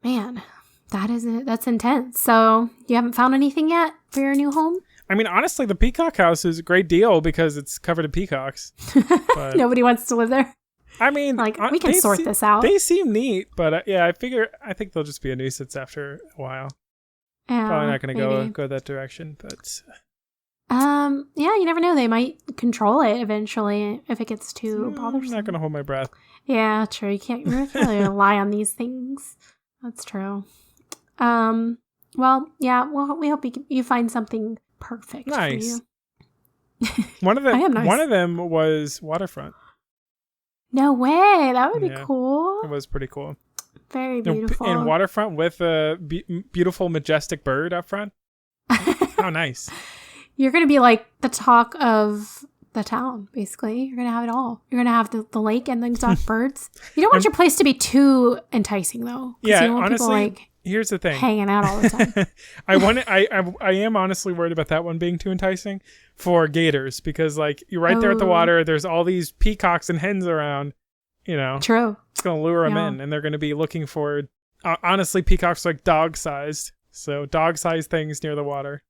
Man, that's intense. So you haven't found anything yet for your new home? I mean, honestly, the peacock house is a great deal because it's covered in peacocks. But nobody wants to live there. I mean, like we can sort this out. They seem neat, but I think they'll just be a nuisance after a while. Yeah, probably not going to go that direction, but yeah, you never know. They might control it eventually if it gets too bothersome. I'm not going to hold my breath. Yeah, true. You can't really rely on these things. That's true. Well, yeah. Well, we hope you find something perfect. Nice. For you. One of them. Nice. One of them was waterfront. No way. That would be cool. It was pretty cool. Very beautiful. And waterfront with a beautiful, majestic bird up front. How nice. You're going to be like the talk of the town, basically. You're going to have it all. You're going to have the lake and the exotic birds. You don't want your place to be too enticing, though. Yeah, you don't want honestly, people, here's the thing. Hanging out all the time. I am honestly worried about that one being too enticing for gators because, like, you're right there at the water. There's all these peacocks and hens around, True. It's going to lure them in, and they're going to be looking for, honestly, peacocks are like dog-sized. So dog-sized things near the water.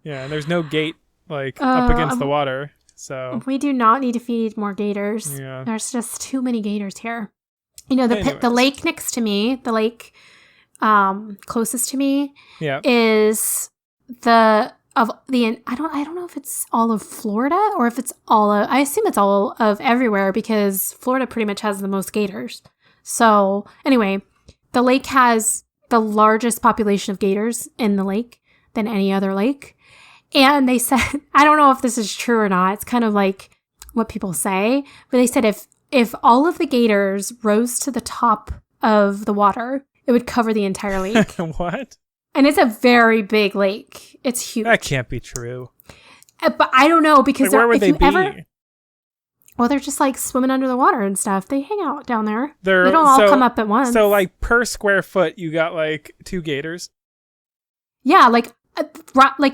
Yeah, and there's no gate, like, up against the water. So we do not need to feed more gators. Yeah. There's just too many gators here. The lake next to me, the lake closest to me, is I don't know if it's all of Florida or if it's I assume it's all of everywhere because Florida pretty much has the most gators. So anyway, the lake has the largest population of gators in the lake than any other lake. And they said, I don't know if this is true or not. It's kind of like what people say, but they said if all of the gators rose to the top of the water, it would cover the entire lake. What? And it's a very big lake. It's huge. That can't be true. But I don't know because where would they be? Well, they're just like swimming under the water and stuff. They hang out down there. They don't all come up at once. So like per square foot, you got like 2 gators? Yeah, like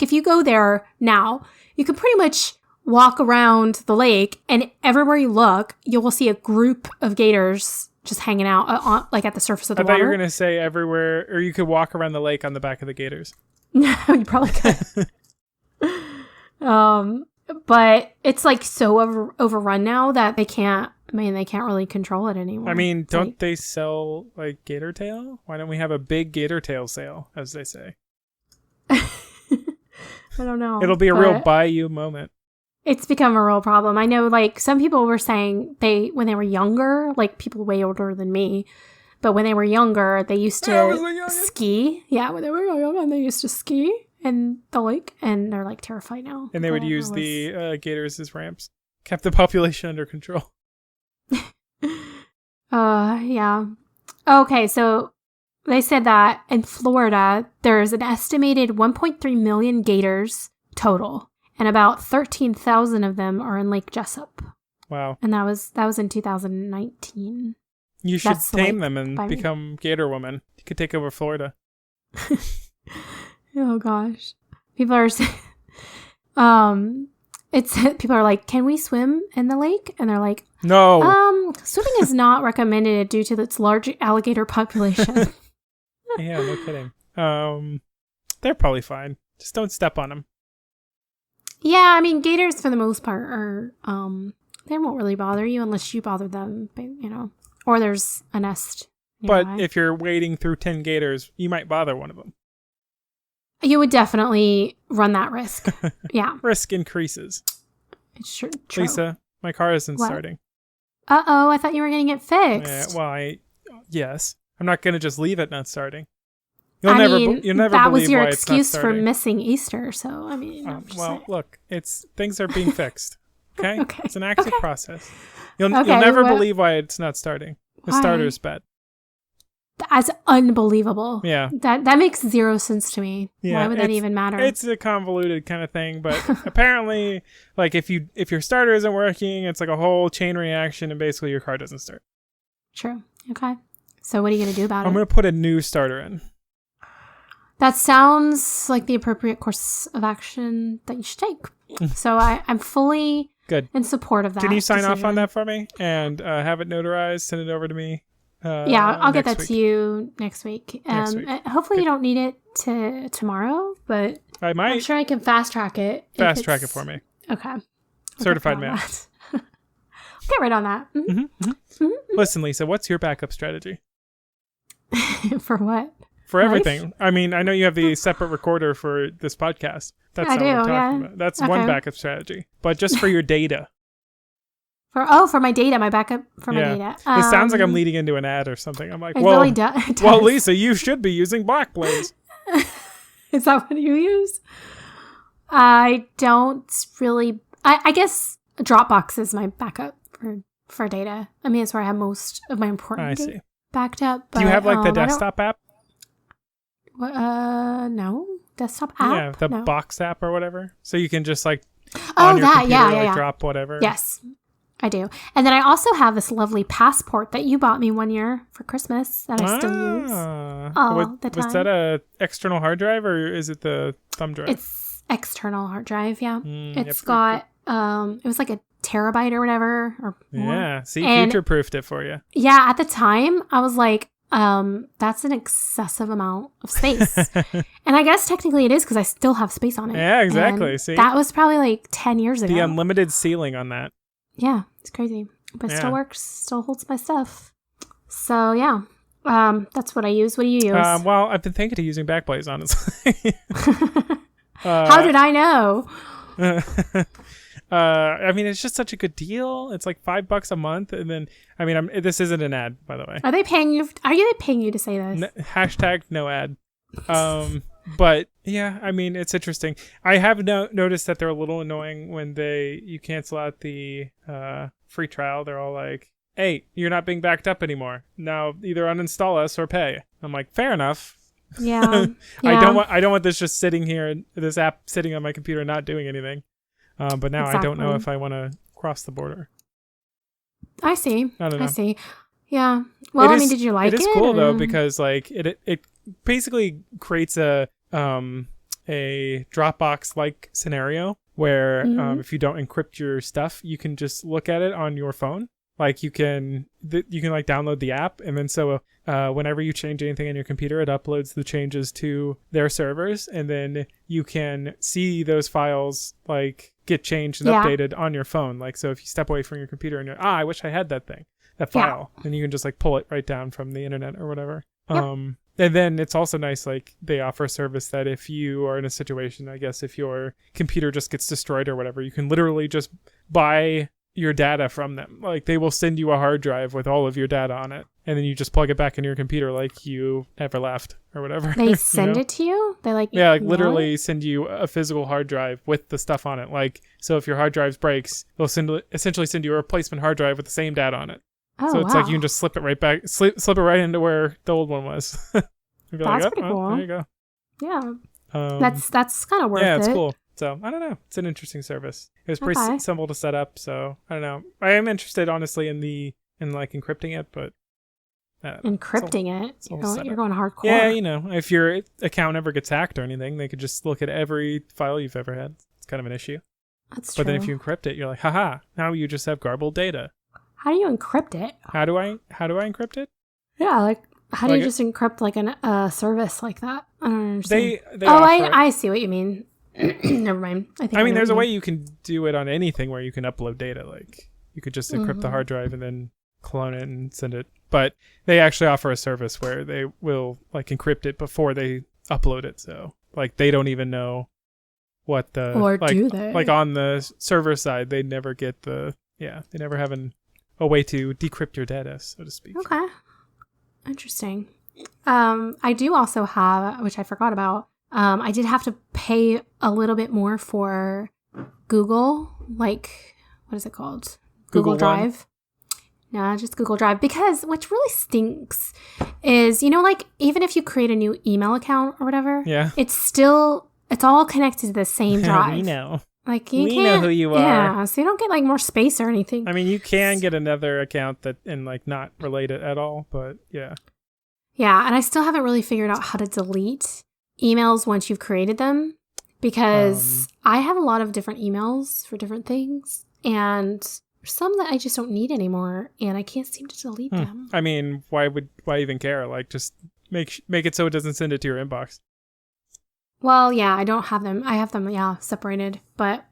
if you go there now, you can pretty much walk around the lake and everywhere you look, you will see a group of gators just hanging out like at the surface of the I water. thought you were going to say everywhere, or you could walk around the lake on the back of the gators. No, you probably could. But it's like so overrun now that they can't really control it anymore. I mean, don't they sell like gator tail? Why don't we have a big gator tail sale, as they say? I don't know. It'll be a real bayou moment. It's become a real problem. I know, like, some people were saying when they were younger, like people way older than me, but when they were younger, they used to ski. Yeah, when they were young, they used to ski in the lake, and they're like terrified now. And they would use the gators as ramps. Kept the population under control. Yeah. Okay, so they said that in Florida, there's an estimated 1.3 million gators total, and about 13,000 of them are in Lake Jesup. Wow. And that was in 2019. You should tame them and become Gator Woman. You could take over Florida. Oh gosh. People are saying, people are like, can we swim in the lake? And they're like, no. Swimming is not recommended due to its large alligator population. Yeah, no kidding. They're probably fine. Just don't step on them. Yeah, I mean, gators for the most part are, they won't really bother you unless you bother them, or there's a nest nearby. But if you're wading through 10 gators, you might bother one of them. You would definitely run that risk. Yeah. Risk increases. It's true. Lisa, my car isn't starting. Uh-oh, I thought you were getting it fixed. Yes. I'm not going to just leave it not starting. You'll never that was your why excuse it's not starting. For missing Easter, so I mean. Look, things are being fixed. Okay? Okay. It's an active process. You'll never believe why it's not starting. The starter's bad. That's unbelievable. Yeah. That makes zero sense to me. Yeah, why would that even matter? It's a convoluted kind of thing, but apparently, like if your starter isn't working, it's like a whole chain reaction, and basically your car doesn't start. True. Okay. So what are you going to do about it? I'm going to put a new starter in. That sounds like the appropriate course of action that you should take. So I'm fully in support of that. Can you sign off on that for me and have it notarized, send it over to me? Yeah, I'll get that to you next week. Hopefully you don't need it tomorrow, but I might. I'm sure I can fast track it. Fast track it for me. Okay. Certified mail. Get right on that. Mm-hmm. Mm-hmm. Mm-hmm. Listen, Lisa, what's your backup strategy? For what? For everything. I mean, I know you have the separate recorder for this podcast. That's not what we're talking about. That's one backup strategy. But just for your data. For my data, my backup for my data. It sounds like I'm leading into an ad or something. I'm like, really does. Well, Lisa, you should be using Blackblaze. Is that what you use? I don't really. I guess Dropbox is my backup for data. I mean, it's where I have most of my important data backed up. But, do you have like the desktop app? No. Desktop app? Yeah, the Box app or whatever. So you can just like on your computer, drop whatever. Yes, I do. And then I also have this lovely passport that you bought me one year for Christmas that I still use all the time. Was that a external hard drive or is it the thumb drive? It's external hard drive, yeah. It's got, it was like a terabyte or whatever. Or more. Yeah, see, future-proofed it for you. Yeah, at the time, I was like, that's an excessive amount of space. And I guess technically it is because I still have space on it. Yeah, exactly. And see, that was probably like 10 years ago. The unlimited ceiling on that. Yeah, it's crazy. But it still works, still holds my stuff. So yeah, that's what I use. What do you use? Well, I've been thinking of using Backblaze, honestly. How did I know? I mean, it's just such a good deal. It's like $5 a month, and then I mean, this isn't an ad, by the way. Are they paying you? Are they paying you to say this? Hashtag no ad. But yeah, I mean, it's interesting. I have noticed that they're a little annoying when you cancel out the free trial. They're all like, "Hey, you're not being backed up anymore. Now either uninstall us or pay." I'm like, fair enough. Yeah. I don't want this just sitting here, this app sitting on my computer not doing anything. But now I don't know if I want to cross the border. I see. I don't know. I see. Yeah. Well, I mean, did you like it? It is cool though, because like it basically creates a Dropbox like scenario where if you don't encrypt your stuff, you can just look at it on your phone Like you can like download the app, and then so whenever you change anything on your computer, it uploads the changes to their servers, and then you can see those files like get changed and updated on your phone. Like, so if you step away from your computer and you're, I wish I had that file, then you can just like pull it right down from the internet or whatever. And then it's also nice, like they offer a service that if you are in a situation, I guess if your computer just gets destroyed or whatever, you can literally just buy your data from them. Like they will send you a hard drive with all of your data on it, and then you just plug it back into your computer like you never left or whatever. They send it to you? They like literally send you a physical hard drive with the stuff on it. Like, so if your hard drive breaks, they'll essentially send you a replacement hard drive with the same data on it. Oh, so it's like you can just slip it right back, slip it right into where the old one was. That's pretty cool. There you go. Yeah. That's kind of worth it. Yeah, it's cool. So I don't know. It's an interesting service. It was pretty simple to set up. So I don't know. I am interested, honestly, in like encrypting it, but encrypting it. You're going hardcore. Yeah, if your account ever gets hacked or anything, they could just look at every file you've ever had. It's kind of an issue. That's true. But then if you encrypt it, you're like, haha, now you just have garbled data. How do you encrypt it? How do I encrypt it? Yeah, like how do you just encrypt like a service like that? I don't understand. I see what you mean. Never mind. I mean, there's a way you can do it on anything where you can upload data. Like you could just encrypt the hard drive and then clone it and send it. But they actually offer a service where they will like encrypt it before they upload it. So like they don't even know what do they? Like on the server side, they never get they never have a way to decrypt your data, so to speak. Okay. Interesting. I do also have, which I forgot about, I did have to pay a little bit more for Google, like, what is it called? Google Drive. No, just Google Drive. Because what really stinks is, like, even if you create a new email account or whatever, it's all connected to the same drive. We know. Like we know who you are. Yeah, so you don't get like more space or anything. I mean, you can get another account and like not related at all, but yeah. Yeah, and I still haven't really figured out how to delete emails once you've created them, because I have a lot of different emails for different things, and some that I just don't need anymore, and I can't seem to delete them. I mean, why even care? Like, just make it so it doesn't send it to your inbox. Well, yeah, I don't have them. I have them, separated. But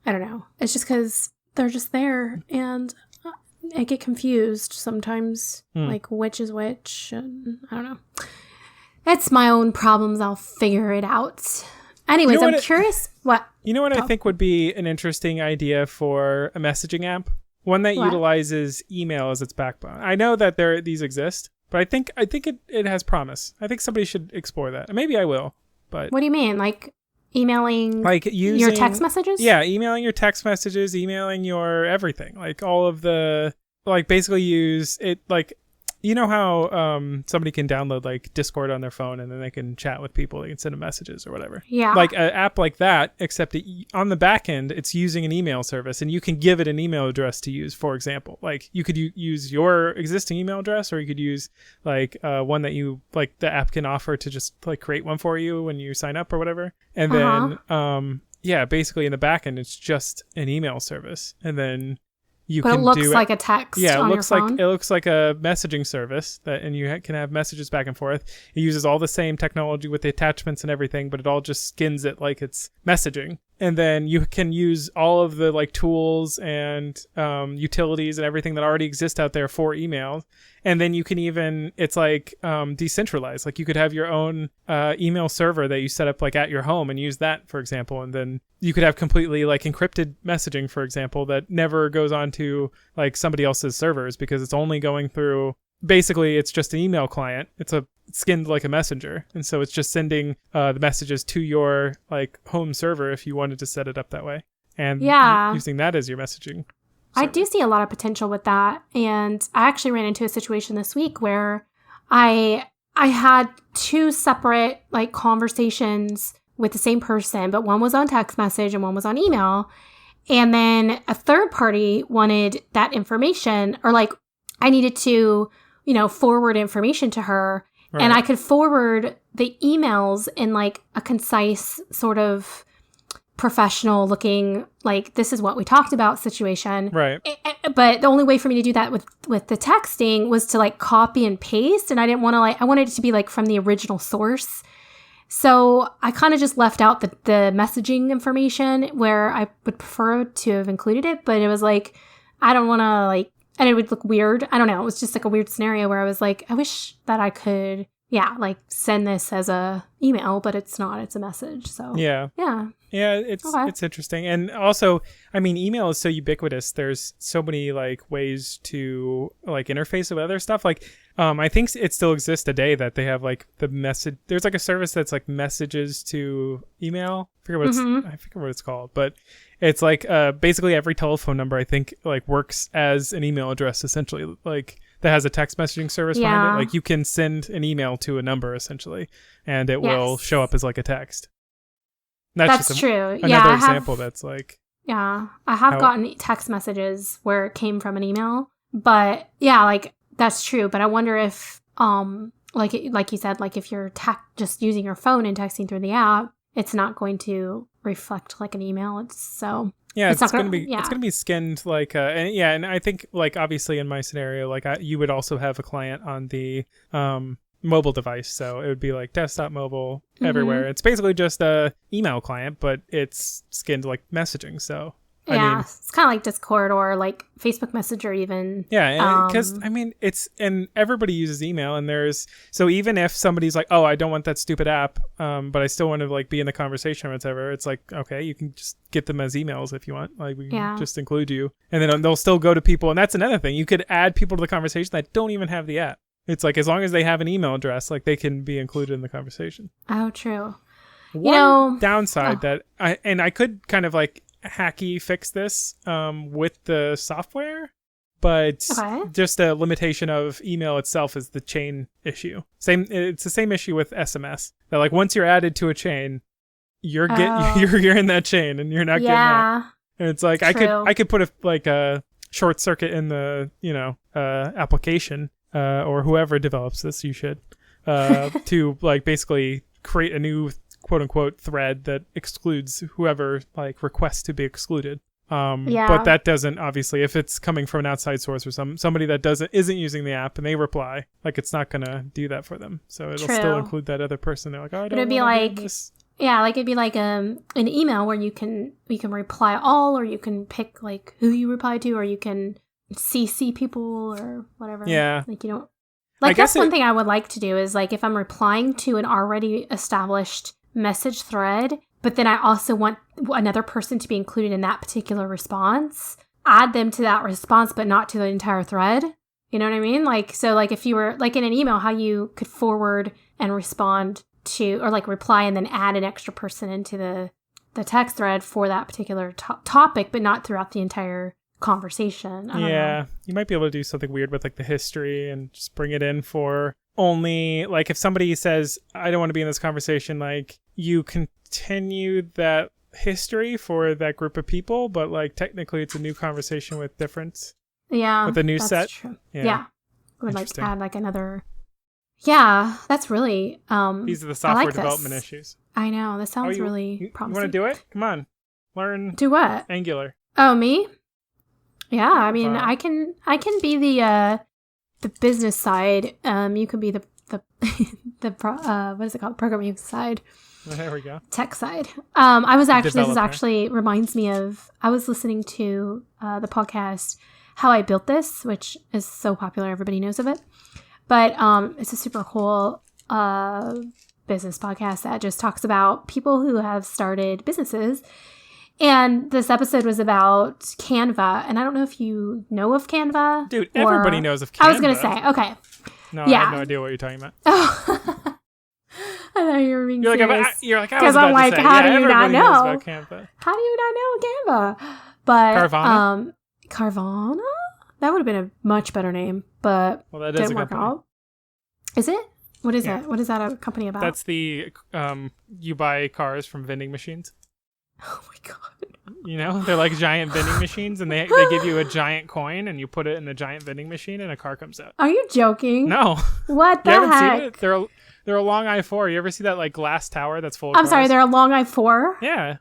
I don't know. It's just because they're just there. And I get confused sometimes, like which is which. And I don't know. It's my own problems. I'll figure it out. Anyways, I'm curious. What? You know what I think would be an interesting idea for a messaging app? One that utilizes email as its backbone. I know that these exist, but I think it has promise. I think somebody should explore that. Maybe I will. But what do you mean? Like emailing your text messages? Yeah, emailing your text messages, emailing your everything. Like all of the, like basically use it like, you know how somebody can download like Discord on their phone and then they can chat with people, they can send them messages or whatever. Yeah. Like an app like that, except on the back end, it's using an email service and you can give it an email address to use, for example. Like you could use your existing email address, or you could use like one that you, like the app can offer to just like create one for you when you sign up or whatever. And then, basically in the back end, it's just an email service. And then it looks like a text on your phone? It looks like a messaging service and you can have messages back and forth. It uses all the same technology with the attachments and everything, but it all just skins it like it's messaging. And then you can use all of the like tools and utilities and everything that already exist out there for email. And then you can even, it's like decentralized. Like you could have your own email server that you set up like at your home and use that, for example. And then you could have completely like encrypted messaging, for example, that never goes on to like somebody else's servers because it's only going through, basically it's just an email client. It's skinned like a messenger. And so it's just sending the messages to your like home server if you wanted to set it up that way. And using that as your messaging. I do see a lot of potential with that. And I actually ran into a situation this week where I had two separate like conversations with the same person, but one was on text message and one was on email. And then a third party wanted that information, or like I needed to, forward information to her. Right. And I could forward the emails in like a concise sort of professional looking, like, this is what we talked about situation. Right. But the only way for me to do that with the texting was to like copy and paste. And I didn't want to I wanted it to be like from the original source. So I kind of just left out the messaging information where I would prefer to have included it. But it was like, I don't want to and it would look weird. I don't know. It was just like a weird scenario where I was like, I wish that I could, send this as a email, but it's not. It's a message. So yeah. It's interesting. And also, I mean, email is so ubiquitous. There's so many ways to interface with other stuff. I think it still exists today that they have the message. There's a service that's messages to email. I forget what it's called, but it's basically every telephone number I think works as an email address essentially. That has a text messaging service behind it. You can send an email to a number essentially, and it will show up as a text. That's true. Another example that's I have gotten text messages where it came from an email, but that's true. But I wonder if like you said, if you're just using your phone and texting through the app, it's not going to reflect like an email. It's going to be skinned and I think obviously in my scenario you would also have a client on the mobile device, so it would be desktop, mobile, everywhere. It's basically just a email client, but it's skinned like messaging. So it's kind of like Discord or Facebook Messenger even. Because it's, and everybody uses email, and so even if somebody's oh, I don't want that stupid app, but I still want to be in the conversation or whatever, it's okay, you can just get them as emails if you want. We can just include you, and then they'll still go to people. And that's another thing, you could add people to the conversation that don't even have the app. It's as long as they have an email address, they can be included in the conversation. Oh, true. One downside that I could kind of hacky fix this with the software, but just a limitation of email itself is the chain issue. It's the same issue with SMS. That once you're added to a chain, you're in that chain and you're not getting out. And it's I could put a short circuit in the application. Or whoever develops this, you should, to basically create a new quote unquote thread that excludes whoever requests to be excluded. But that doesn't, obviously, if it's coming from an outside source or somebody that isn't using the app and they reply, it's not gonna do that for them. So it'll still include that other person. They're oh, I don't want to do this. Yeah, it'd be an email where you can reply all, or you can pick who you reply to, or you can CC people or whatever. Yeah. You don't that's one thing I would like to do is if I'm replying to an already established message thread, but then I also want another person to be included in that particular response, add them to that response, but not to the entire thread. You know what I mean? So if you were in an email, how you could forward and respond to, or reply and then add an extra person into the text thread for that particular topic, but not throughout the entire conversation. I don't know. You might be able to do something weird with the history and just bring it in for only if somebody says, I don't want to be in this conversation, you continue that history for that group of people, but technically it's a new conversation with difference. With a new set. True. I would add another. That's really these are the software development issues. I know, this sounds really promising. You want to do it? Come on, learn. Do what? Angular. Oh, me? Yeah, I mean, I can be the business side. You can be the what is it called? Programming side. There we go. Tech side. This actually reminds me of, I was listening to the podcast How I Built This, which is so popular, everybody knows of it. But it's a super cool business podcast that just talks about people who have started businesses. And this episode was about Canva. And I don't know if you know of Canva. Dude, everybody knows of Canva. I was going to say, okay. No, I have no idea what you're talking about. Oh. I thought you were being serious. Because I'm like, how do you not know? Knows about Canva. How do you not know Canva? But Carvana? Carvana? That would have been a much better name, but that didn't work out. Is it? What is it? What is that a company about? That's the you buy cars from vending machines. Oh my god. They're giant vending machines, and they give you a giant coin, and you put it in the giant vending machine, and a car comes out. Are you joking? No. What the heck? You haven't seen it? They're along I-4. You ever see that glass tower that's full of I'm cars? sorry, they're along I-4? Yeah.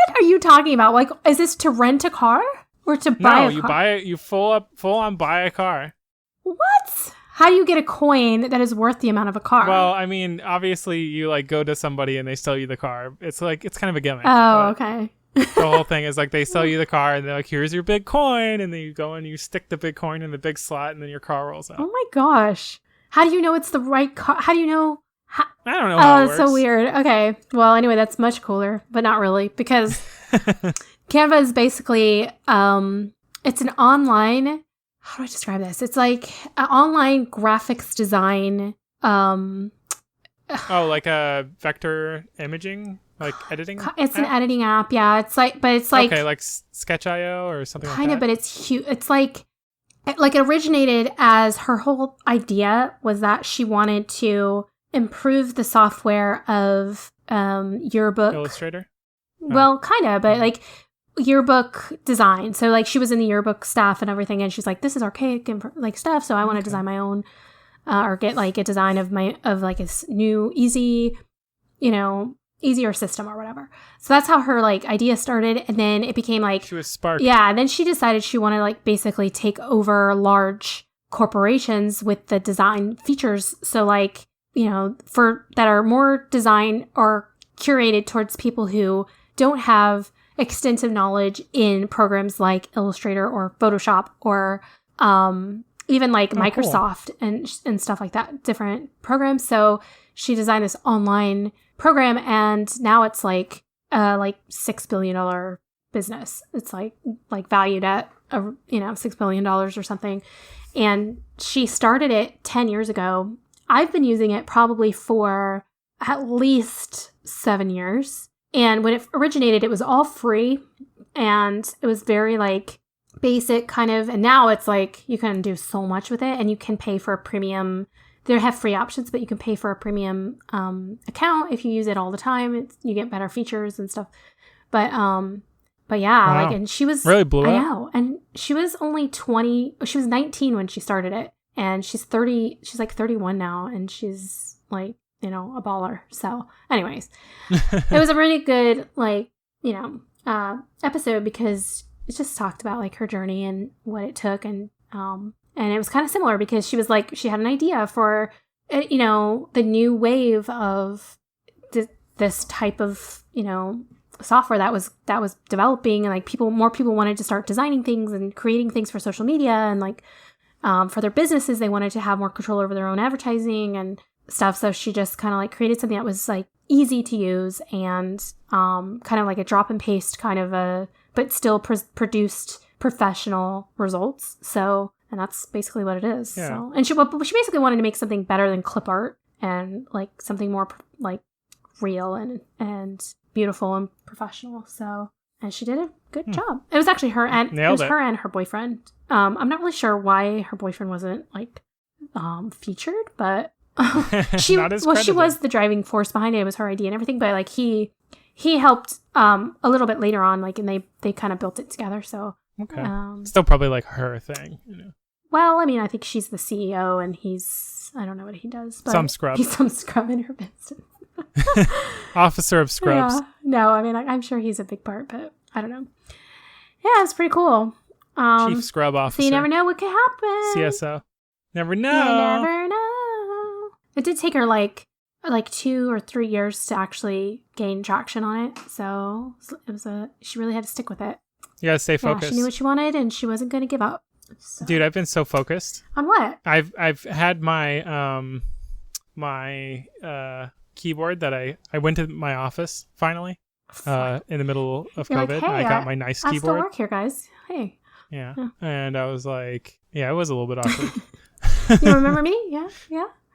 What are you talking about? Like, is this to rent a car or to buy a car? No, you full on buy a car. What? How do you get a coin that is worth the amount of a car? Well, I mean, obviously you like go to somebody and they sell you the car. It's kind of a gimmick. Oh, okay. The whole thing is like they sell you the car and they're like, here's your big coin, and then you go and you stick the big coin in the big slot and then your car rolls out. Oh my gosh. How do you know it's the right car? How do you know? I don't know how it works. Oh, so weird. Okay. Well, anyway, that's much cooler, but not really, because Canva is basically, it's an online, how do I describe this? It's like an online graphics design. Like a vector imaging, like editing? It's an editing app. Yeah. It's like, okay, like Sketch.io or something like that. Kind of, but it's huge. It's like it originated as her whole idea was that she wanted to improve the software of yearbook Illustrator. Well, kind of, but like yearbook design. So like she was in the yearbook staff and everything, and she's like, "This is archaic and like stuff." So I want to design my own, or get like a design of like a new easier system or whatever. So that's how her like idea started, and then it became like she was sparked. Yeah, and then she decided she wanted to like basically take over large corporations with the design features. So like, for that are more design or curated towards people who don't have extensive knowledge in programs like Illustrator or Photoshop or even like Microsoft and stuff like that, different programs. So she designed this online program, and now it's like $6 billion business. It's like valued at $6 billion or something. And she started it 10 years ago. I've been using it probably for at least 7 years. And when it originated, it was all free, and it was very like basic kind of, and now it's like you can do so much with it, and you can pay for a premium. They have free options, but you can pay for a premium account if you use it all the time. You get better features and stuff. But yeah, wow. like, and she was really blew up. I know, and she was only 20. She was 19 when she started it, and she's 30. She's like 31 now, and she's like, a baller. So anyways, it was a really good, like, episode, because it just talked about like her journey and what it took. And it was kind of similar because she was like, she had an idea for, the new wave of this type of, software that was developing, and like more people wanted to start designing things and creating things for social media, and like, for their businesses, they wanted to have more control over their own advertising and stuff. So she just kind of like created something that was like easy to use and kind of like a drop and paste kind of but still produced professional results. So, and that's basically what it is. Yeah. So, and she basically wanted to make something better than clip art, and like something more like real and beautiful and professional. So, and she did a good job. It was actually her and her and her boyfriend. I'm not really sure why her boyfriend wasn't like featured, but she was the driving force behind it. It was her idea and everything, but like he helped a little bit later on, like, and they kind of built it together. So okay, still probably like her thing, Well, I mean, I think she's the CEO, and I don't know what he does, but some scrub. He's some scrub in her business. Officer of scrubs. Yeah. No, I mean, I'm sure he's a big part, but I don't know. Yeah, it's pretty cool. Chief scrub officer. So you never know what could happen. CSO. Never know. You never know. It did take her like 2 or 3 years to actually gain traction on it. So it was she really had to stick with it. You gotta stay focused. Yeah, she knew what she wanted, and she wasn't going to give up. So. Dude, I've been so focused. On what? I've had my my keyboard that I went to my office finally in the middle of You're COVID. Like, hey, I got my nice keyboard. I still work here, guys. Hey. Yeah. And I was like, yeah, it was a little bit awkward. You remember me? Yeah.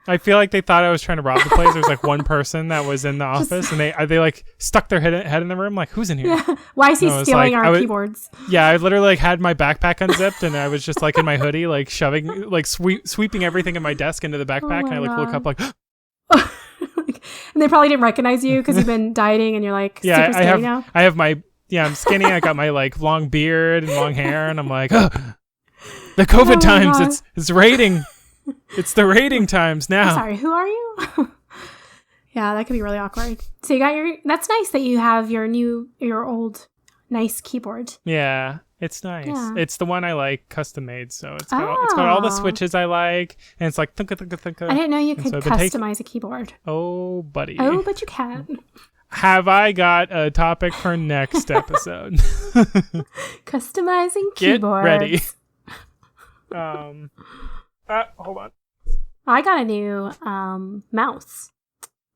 I feel like they thought I was trying to rob the place. There was like one person that was in the office, and they like stuck their head in the room. Like, who's in here? Yeah. Why is he stealing our keyboards? Yeah, I literally like had my backpack unzipped, and I was just like in my hoodie, like shoving, like sweeping everything in my desk into the backpack. And I like look up like, and they probably didn't recognize you because you've been dieting, and you're like, super skinny now. I have my I'm skinny. I got my like long beard and long hair, and I'm like, oh, the COVID times. It's raiding. It's the raiding times now. I'm sorry, who are you? Yeah, that could be really awkward. So you got that's nice that you have your old nice keyboard. Yeah, it's nice. Yeah. It's the one I like, custom made. So it's got all the switches I like, and it's like thunka, thunka, thunka. I didn't know you could customize a keyboard. Oh, buddy. Oh, but you can. Have I got a topic for next episode? Customizing keyboards. Get ready. Hold on. I got a new mouse.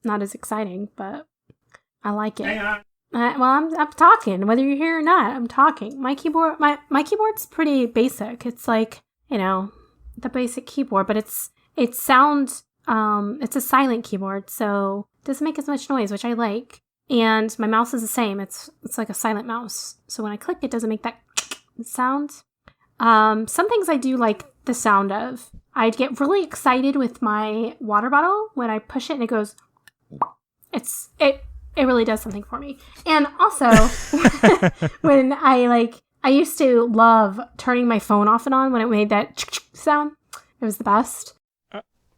Not as exciting, but I like it. Hang on. Well, I'm talking. Whether you're here or not, I'm talking. My keyboard's pretty basic. It's like, the basic keyboard, but it's a silent keyboard, so it doesn't make as much noise, which I like. And my mouse is the same. It's like a silent mouse. So when I click, it doesn't make that sound. Some things I do like the sound of. I'd get really excited with my water bottle when I push it and it goes. It really does something for me. And also, when I used to love turning my phone off and on when it made that sound. It was the best.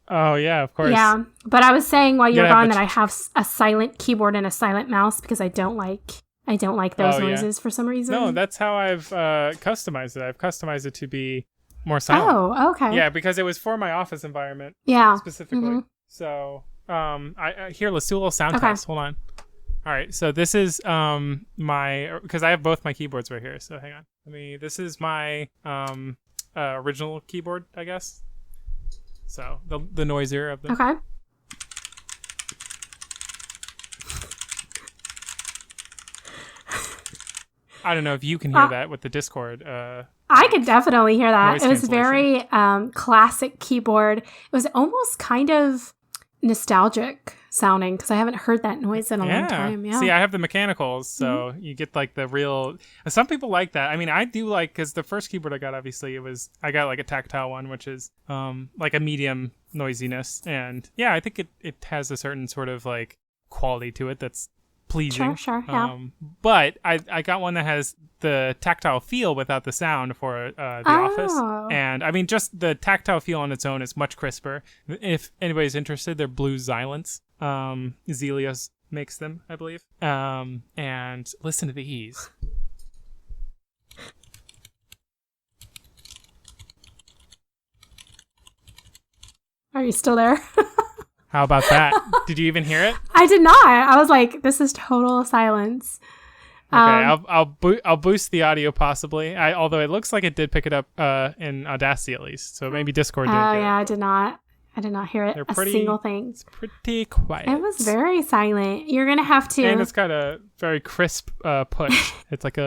Oh, yeah, of course. Yeah, but I was saying while you're gone that I have a silent keyboard and a silent mouse because I don't like those noises for some reason. No, that's how I've customized it. I've customized it to be more silent. Oh, okay. Yeah, because it was for my office environment. Yeah. Specifically. Mm-hmm. So, here, let's do a little sound test. Hold on. All right, so this is because I have both my keyboards right here. So hang on. This is my original keyboard, I guess. So the noisier of them. Okay. I don't know if you can hear that with the Discord. I could definitely hear that. It was cancellation. very classic keyboard. It was almost kind of nostalgic sounding because I haven't heard that noise in a long time. Yeah. See, I have the mechanicals, so you get like the real. Some people like that. I do like because the first keyboard I got, obviously, I got like a tactile one, which is like a medium noisiness, and yeah, I think it has a certain sort of like quality to it that's pleasing. Sure, yeah. But I got one that has the tactile feel without the sound for the office. And just the tactile feel on its own is much crisper. If anybody's interested, they're Blue Xylants. Zelios makes them, I believe. And listen to these. Are you still there? How about that? Did you even hear it? I did not. I was like, this is total silence. Okay, I'll boost the audio possibly. Although it looks like it did pick it up in Audacity at least. So maybe Discord didn't. Oh yeah, I did not. I did not hear it single thing. It's pretty quiet. It was very silent. You're gonna have to. And it's got a very crisp push. It's like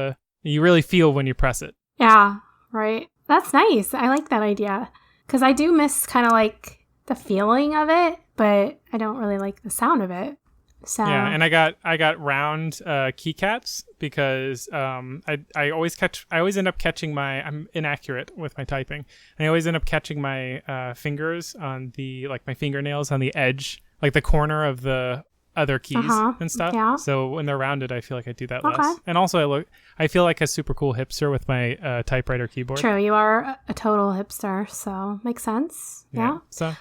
you really feel when you press it. Yeah, right. That's nice. I like that idea because I do miss kind of like the feeling of it, but I don't really like the sound of it. So yeah, and I got round keycaps because I always end up catching I'm inaccurate with my typing. I always end up catching my fingers on my fingernails on the edge, like the corner of the other keys and stuff. Yeah. So when they're rounded, I feel like I do that less. And also I feel like a super cool hipster with my typewriter keyboard. True, you are a total hipster, so makes sense. Yeah. So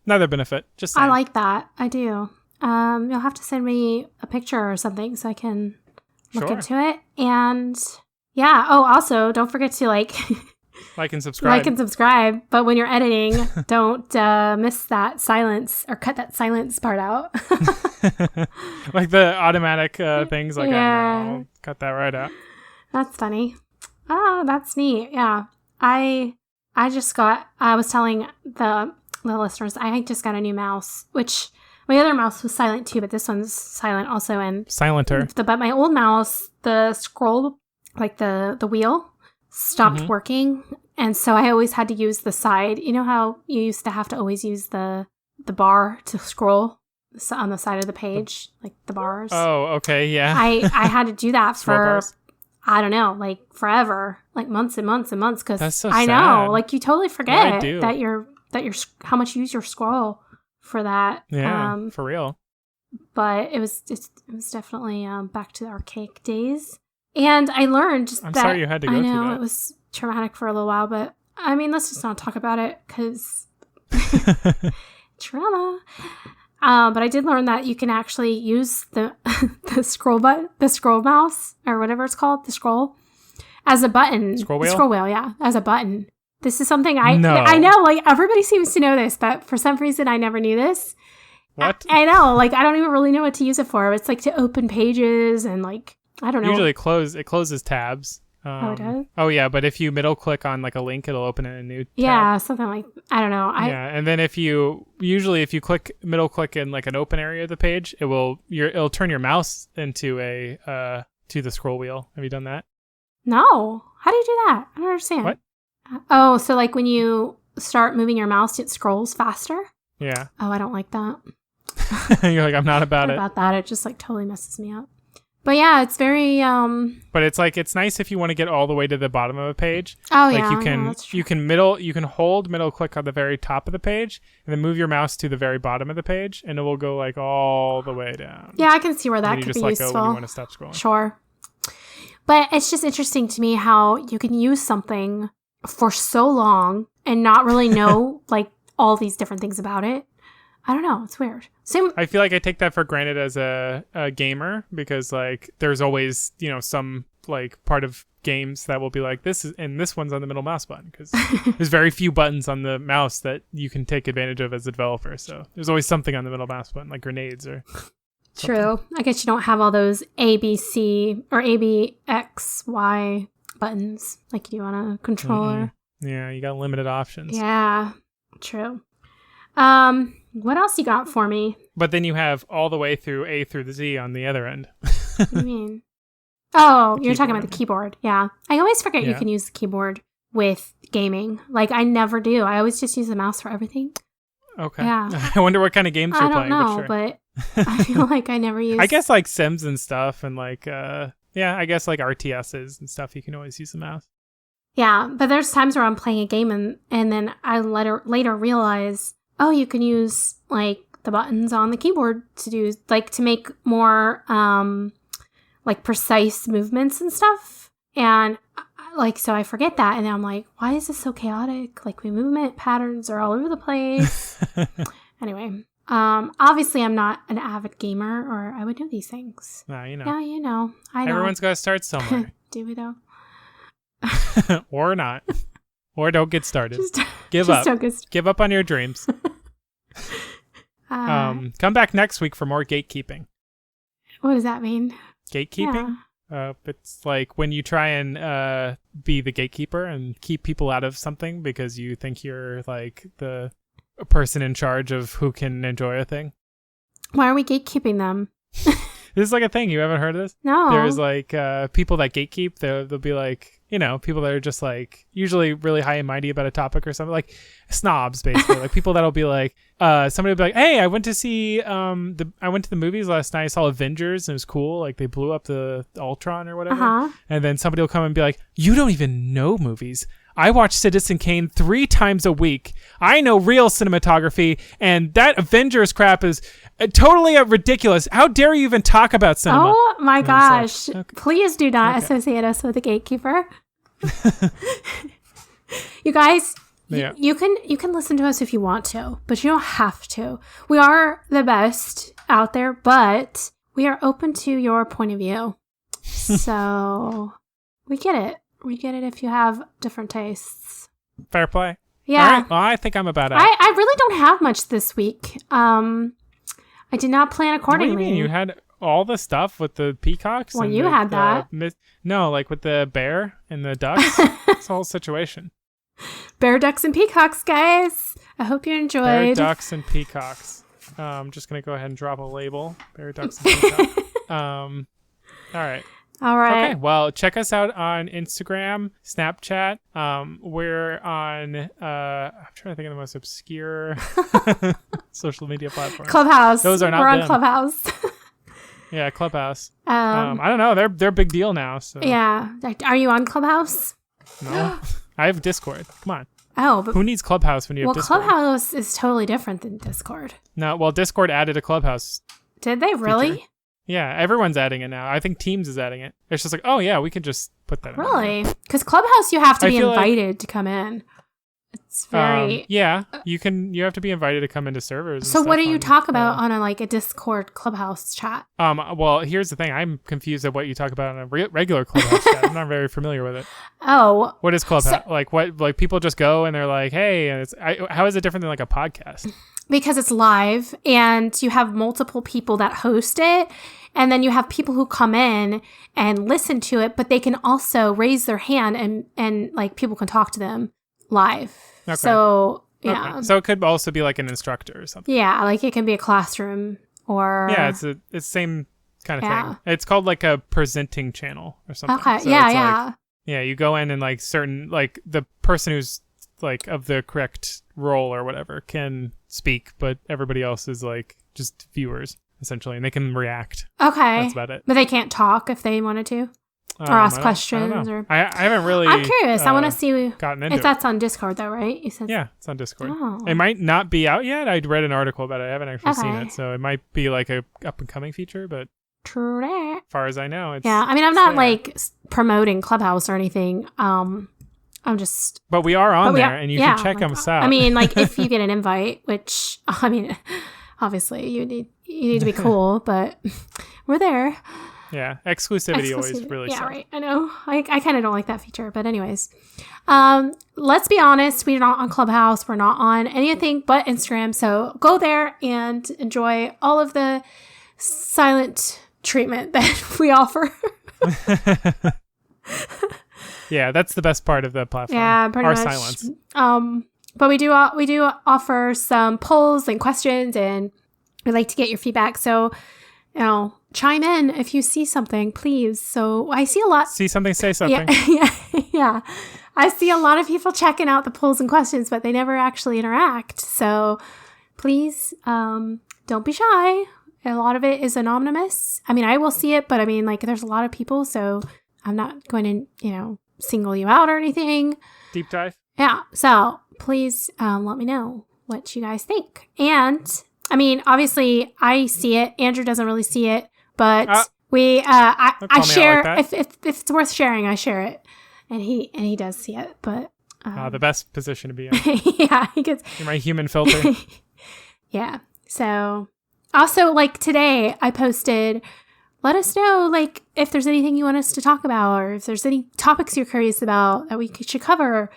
neither benefit. Just saying. I like that. I do. You'll have to send me a picture or something so I can look into it. And yeah. Oh, also don't forget to like and subscribe. But when you're editing, don't miss that silence or cut that silence part out. Like the automatic things. Like I'll cut that right out. That's funny. Oh, that's neat. Yeah. I was telling the listeners, I just got a new mouse, which my other mouse was silent too, but this one's silent also. And silenter. But my old mouse, the scroll, like the wheel, stopped working, and so I always had to use the side. You know how you used to have to always use the bar to scroll on the side of the page, like the bars. Oh, okay, yeah. I had to do that for I don't know, like forever, like months and months and months. Because I know, like you totally forget that you're how much you use your scroll for that. Yeah, for real. But it was definitely back to the archaic days. And I learned I'm sorry you had to go through that. I know, it was traumatic for a little while, but let's just not talk about it because trauma. But I did learn that you can actually use the the scroll mouse or whatever it's called, the scroll, as a button. Scroll wheel? The scroll wheel, yeah, as a button. This is something I know. Like everybody seems to know this, but for some reason I never knew this. What? I know. Like I don't even really know what to use it for. It's like to open pages and like I don't know. Usually it closes tabs. Oh, it does? Oh, yeah, but if you middle click on like a link, it'll open in a new tab. Yeah, something like, I don't know. And then if you middle click in like an open area of the page, it'll turn your mouse into to the scroll wheel. Have you done that? No. How do you do that? I don't understand. What? Oh, so like when you start moving your mouse, it scrolls faster? Yeah. Oh, I don't like that. You're like, I'm not about it. About that. It just like totally messes me up. But yeah, it's very But it's like it's nice if you want to get all the way to the bottom of a page. Oh like yeah. You can hold middle click on the very top of the page and then move your mouse to the very bottom of the page and it will go like all the way down. Yeah, I can see where that could be useful. Go when you want to stop scrolling. Sure. But it's just interesting to me how you can use something for so long and not really know like all these different things about it. I don't know. It's weird. I feel like I take that for granted as a gamer because like there's always, some like part of games that will be like this one's on the middle mouse button because there's very few buttons on the mouse that you can take advantage of as a developer. So there's always something on the middle mouse button like grenades or something. True. I guess you don't have all those A, B, C or A, B, X, Y buttons like you do on a controller. Mm-hmm. Yeah, you got limited options. Yeah, true. What else you got for me? But then you have all the way through A through the Z on the other end. What do you mean? Oh, you're talking about the keyboard. Yeah. I always forget you can use the keyboard with gaming. Like, I never do. I always just use the mouse for everything. Okay. Yeah. I wonder what kind of games you're playing. I don't know, but I feel like I never use... I guess like Sims and stuff and like, I guess like RTSs and stuff, you can always use the mouse. Yeah, but there's times where I'm playing a game and then I later realize... Oh, you can use like the buttons on the keyboard to do like to make more like precise movements and stuff. And like so I forget that and then I'm like, why is this so chaotic? Like my movement patterns are all over the place. Anyway, obviously I'm not an avid gamer or I would know these things. No, you know. Yeah, I know. Everyone's got to start somewhere. Do we though? Or not. Or don't get started. Give up. Give up on your dreams. Come back next week for more gatekeeping. What does that mean? Gatekeeping? Yeah. It's like when you try and be the gatekeeper and keep people out of something because you think you're like the person in charge of who can enjoy a thing. Why are we gatekeeping them? This is like a thing. You haven't heard of this? No. There's like people that gatekeep. They'll be like, people that are just like usually really high and mighty about a topic or something, like snobs basically. Like people that'll be like, somebody will be like, hey, I went to see I went to the movies last night. I saw Avengers and it was cool. Like they blew up the Ultron or whatever. Uh-huh. And then somebody will come and be like, you don't even know movies. I watch Citizen Kane 3 times a week. I know real cinematography, and that Avengers crap is totally ridiculous. How dare you even talk about cinema? Oh my gosh. Like, okay. Please do not associate us with a gatekeeper. You guys, you can listen to us if you want to, but you don't have to. We are the best out there, but we are open to your point of view. So we get it. We get it if you have different tastes. Fair play. Yeah. All right. Well, I think I'm about out. I really don't have much this week. I did not plan accordingly. What do you mean? You had all the stuff with the peacocks? Well, you had that. No, like with the bear and the ducks. It's a whole situation. Bear, ducks, and peacocks, guys. I hope you enjoyed. Bear, ducks, and peacocks. I'm just going to go ahead and drop a label. Bear, ducks, and peacocks. All right. All right. Okay, well, check us out on Instagram, Snapchat. We're on, I'm trying to think of the most obscure social media platforms. Clubhouse. Those are not We're on them. Clubhouse. Yeah, Clubhouse. I don't know. They're a big deal now. So. Yeah. Are you on Clubhouse? No. I have Discord. Come on. Oh, but who needs Clubhouse when you have Discord? Well, Clubhouse is totally different than Discord. No, well, Discord added a Clubhouse. Did they really? Feature. Yeah, everyone's adding it now. I think Teams is adding it. It's just like, oh yeah, we could just put that in. Really? Because Clubhouse, you have to be invited to come in. It's very... you have to be invited to come into servers. So what do you talk about on a Discord Clubhouse chat? Well, here's the thing. I'm confused at what you talk about on a regular Clubhouse chat. I'm not very familiar with it. Oh. What is Clubhouse? What people just go and they're like, hey, and how is it different than like a podcast? Because it's live and you have multiple people that host it. And then you have people who come in and listen to it, but they can also raise their hand and like people can talk to them live. Okay. So, yeah. Okay. So it could also be like an instructor or something. Yeah, like it can be a classroom or... Yeah, it's the same kind of thing. It's called like a presenting channel or something. Okay, so yeah. Yeah, you go in and like certain, like the person who's like of the correct role or whatever can speak, but everybody else is like just viewers. Essentially, and they can react. Okay. That's about it. But they can't talk if they wanted to? Or ask questions? I haven't really... I'm curious. I want to see if that's on Discord, though, right? You said... Yeah, it's on Discord. Oh. It might not be out yet. I read an article about it. I haven't actually seen it, so it might be like a up-and-coming feature, but... True that. As far as I know, it's... Yeah, I mean, I'm not, like, promoting Clubhouse or anything. I'm just... But we are on there, and you can check us out. I mean, like, if you get an invite, which, I mean... Obviously, you need to be cool, but we're there. Yeah, exclusivity always really sucks. Yeah, right. I know. I kind of don't like that feature, but anyways. Let's be honest. We're not on Clubhouse. We're not on anything but Instagram. So go there and enjoy all of the silent treatment that we offer. Yeah, that's the best part of the platform. Yeah, pretty much. Our silence. But we do offer some polls and questions, and we'd like to get your feedback. So, chime in if you see something, please. So I see a lot. See something, say something. Yeah. I see a lot of people checking out the polls and questions, but they never actually interact. So please, don't be shy. A lot of it is anonymous. I mean, I will see it, but I mean, like, there's a lot of people, so I'm not going to, single you out or anything. Deep dive. Yeah. So please let me know what you guys think. And I mean, obviously I see it. Andrew doesn't really see it, but I share, if it's worth sharing, I share it. And he does see it, but the best position to be in. Yeah, you're my human filter. Yeah. So also, like, today I posted, let us know, like, if there's anything you want us to talk about, or if there's any topics you're curious about that we should cover,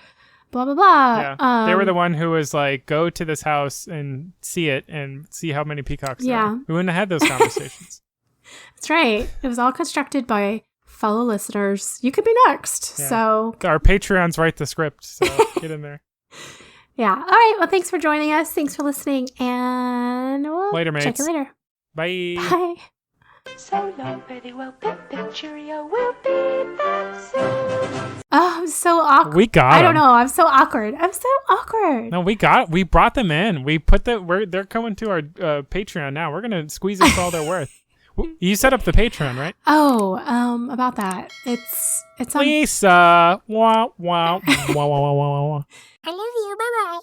blah, blah, blah. Yeah. They were the one who was like, go to this house and see it and see how many peacocks there are. We wouldn't have had those conversations. That's right. It was all constructed by fellow listeners. You could be next. Yeah. So our Patreons write the script, so get in there. Yeah. All right. Well, thanks for joining us. Thanks for listening. And we'll later, mates. Check you later. Bye. Bye. So long, very well, Pip, cheerio, we'll be back soon. Oh, I'm so awkward. We got I don't know. I'm so awkward. No, we brought them in. They're coming to our Patreon now. We're going to squeeze them for all they're worth. You set up the Patreon, right? Oh, about that. It's on Lisa. Wah, wah, wah, wah, wah, wah, wah. I love you. Bye-bye.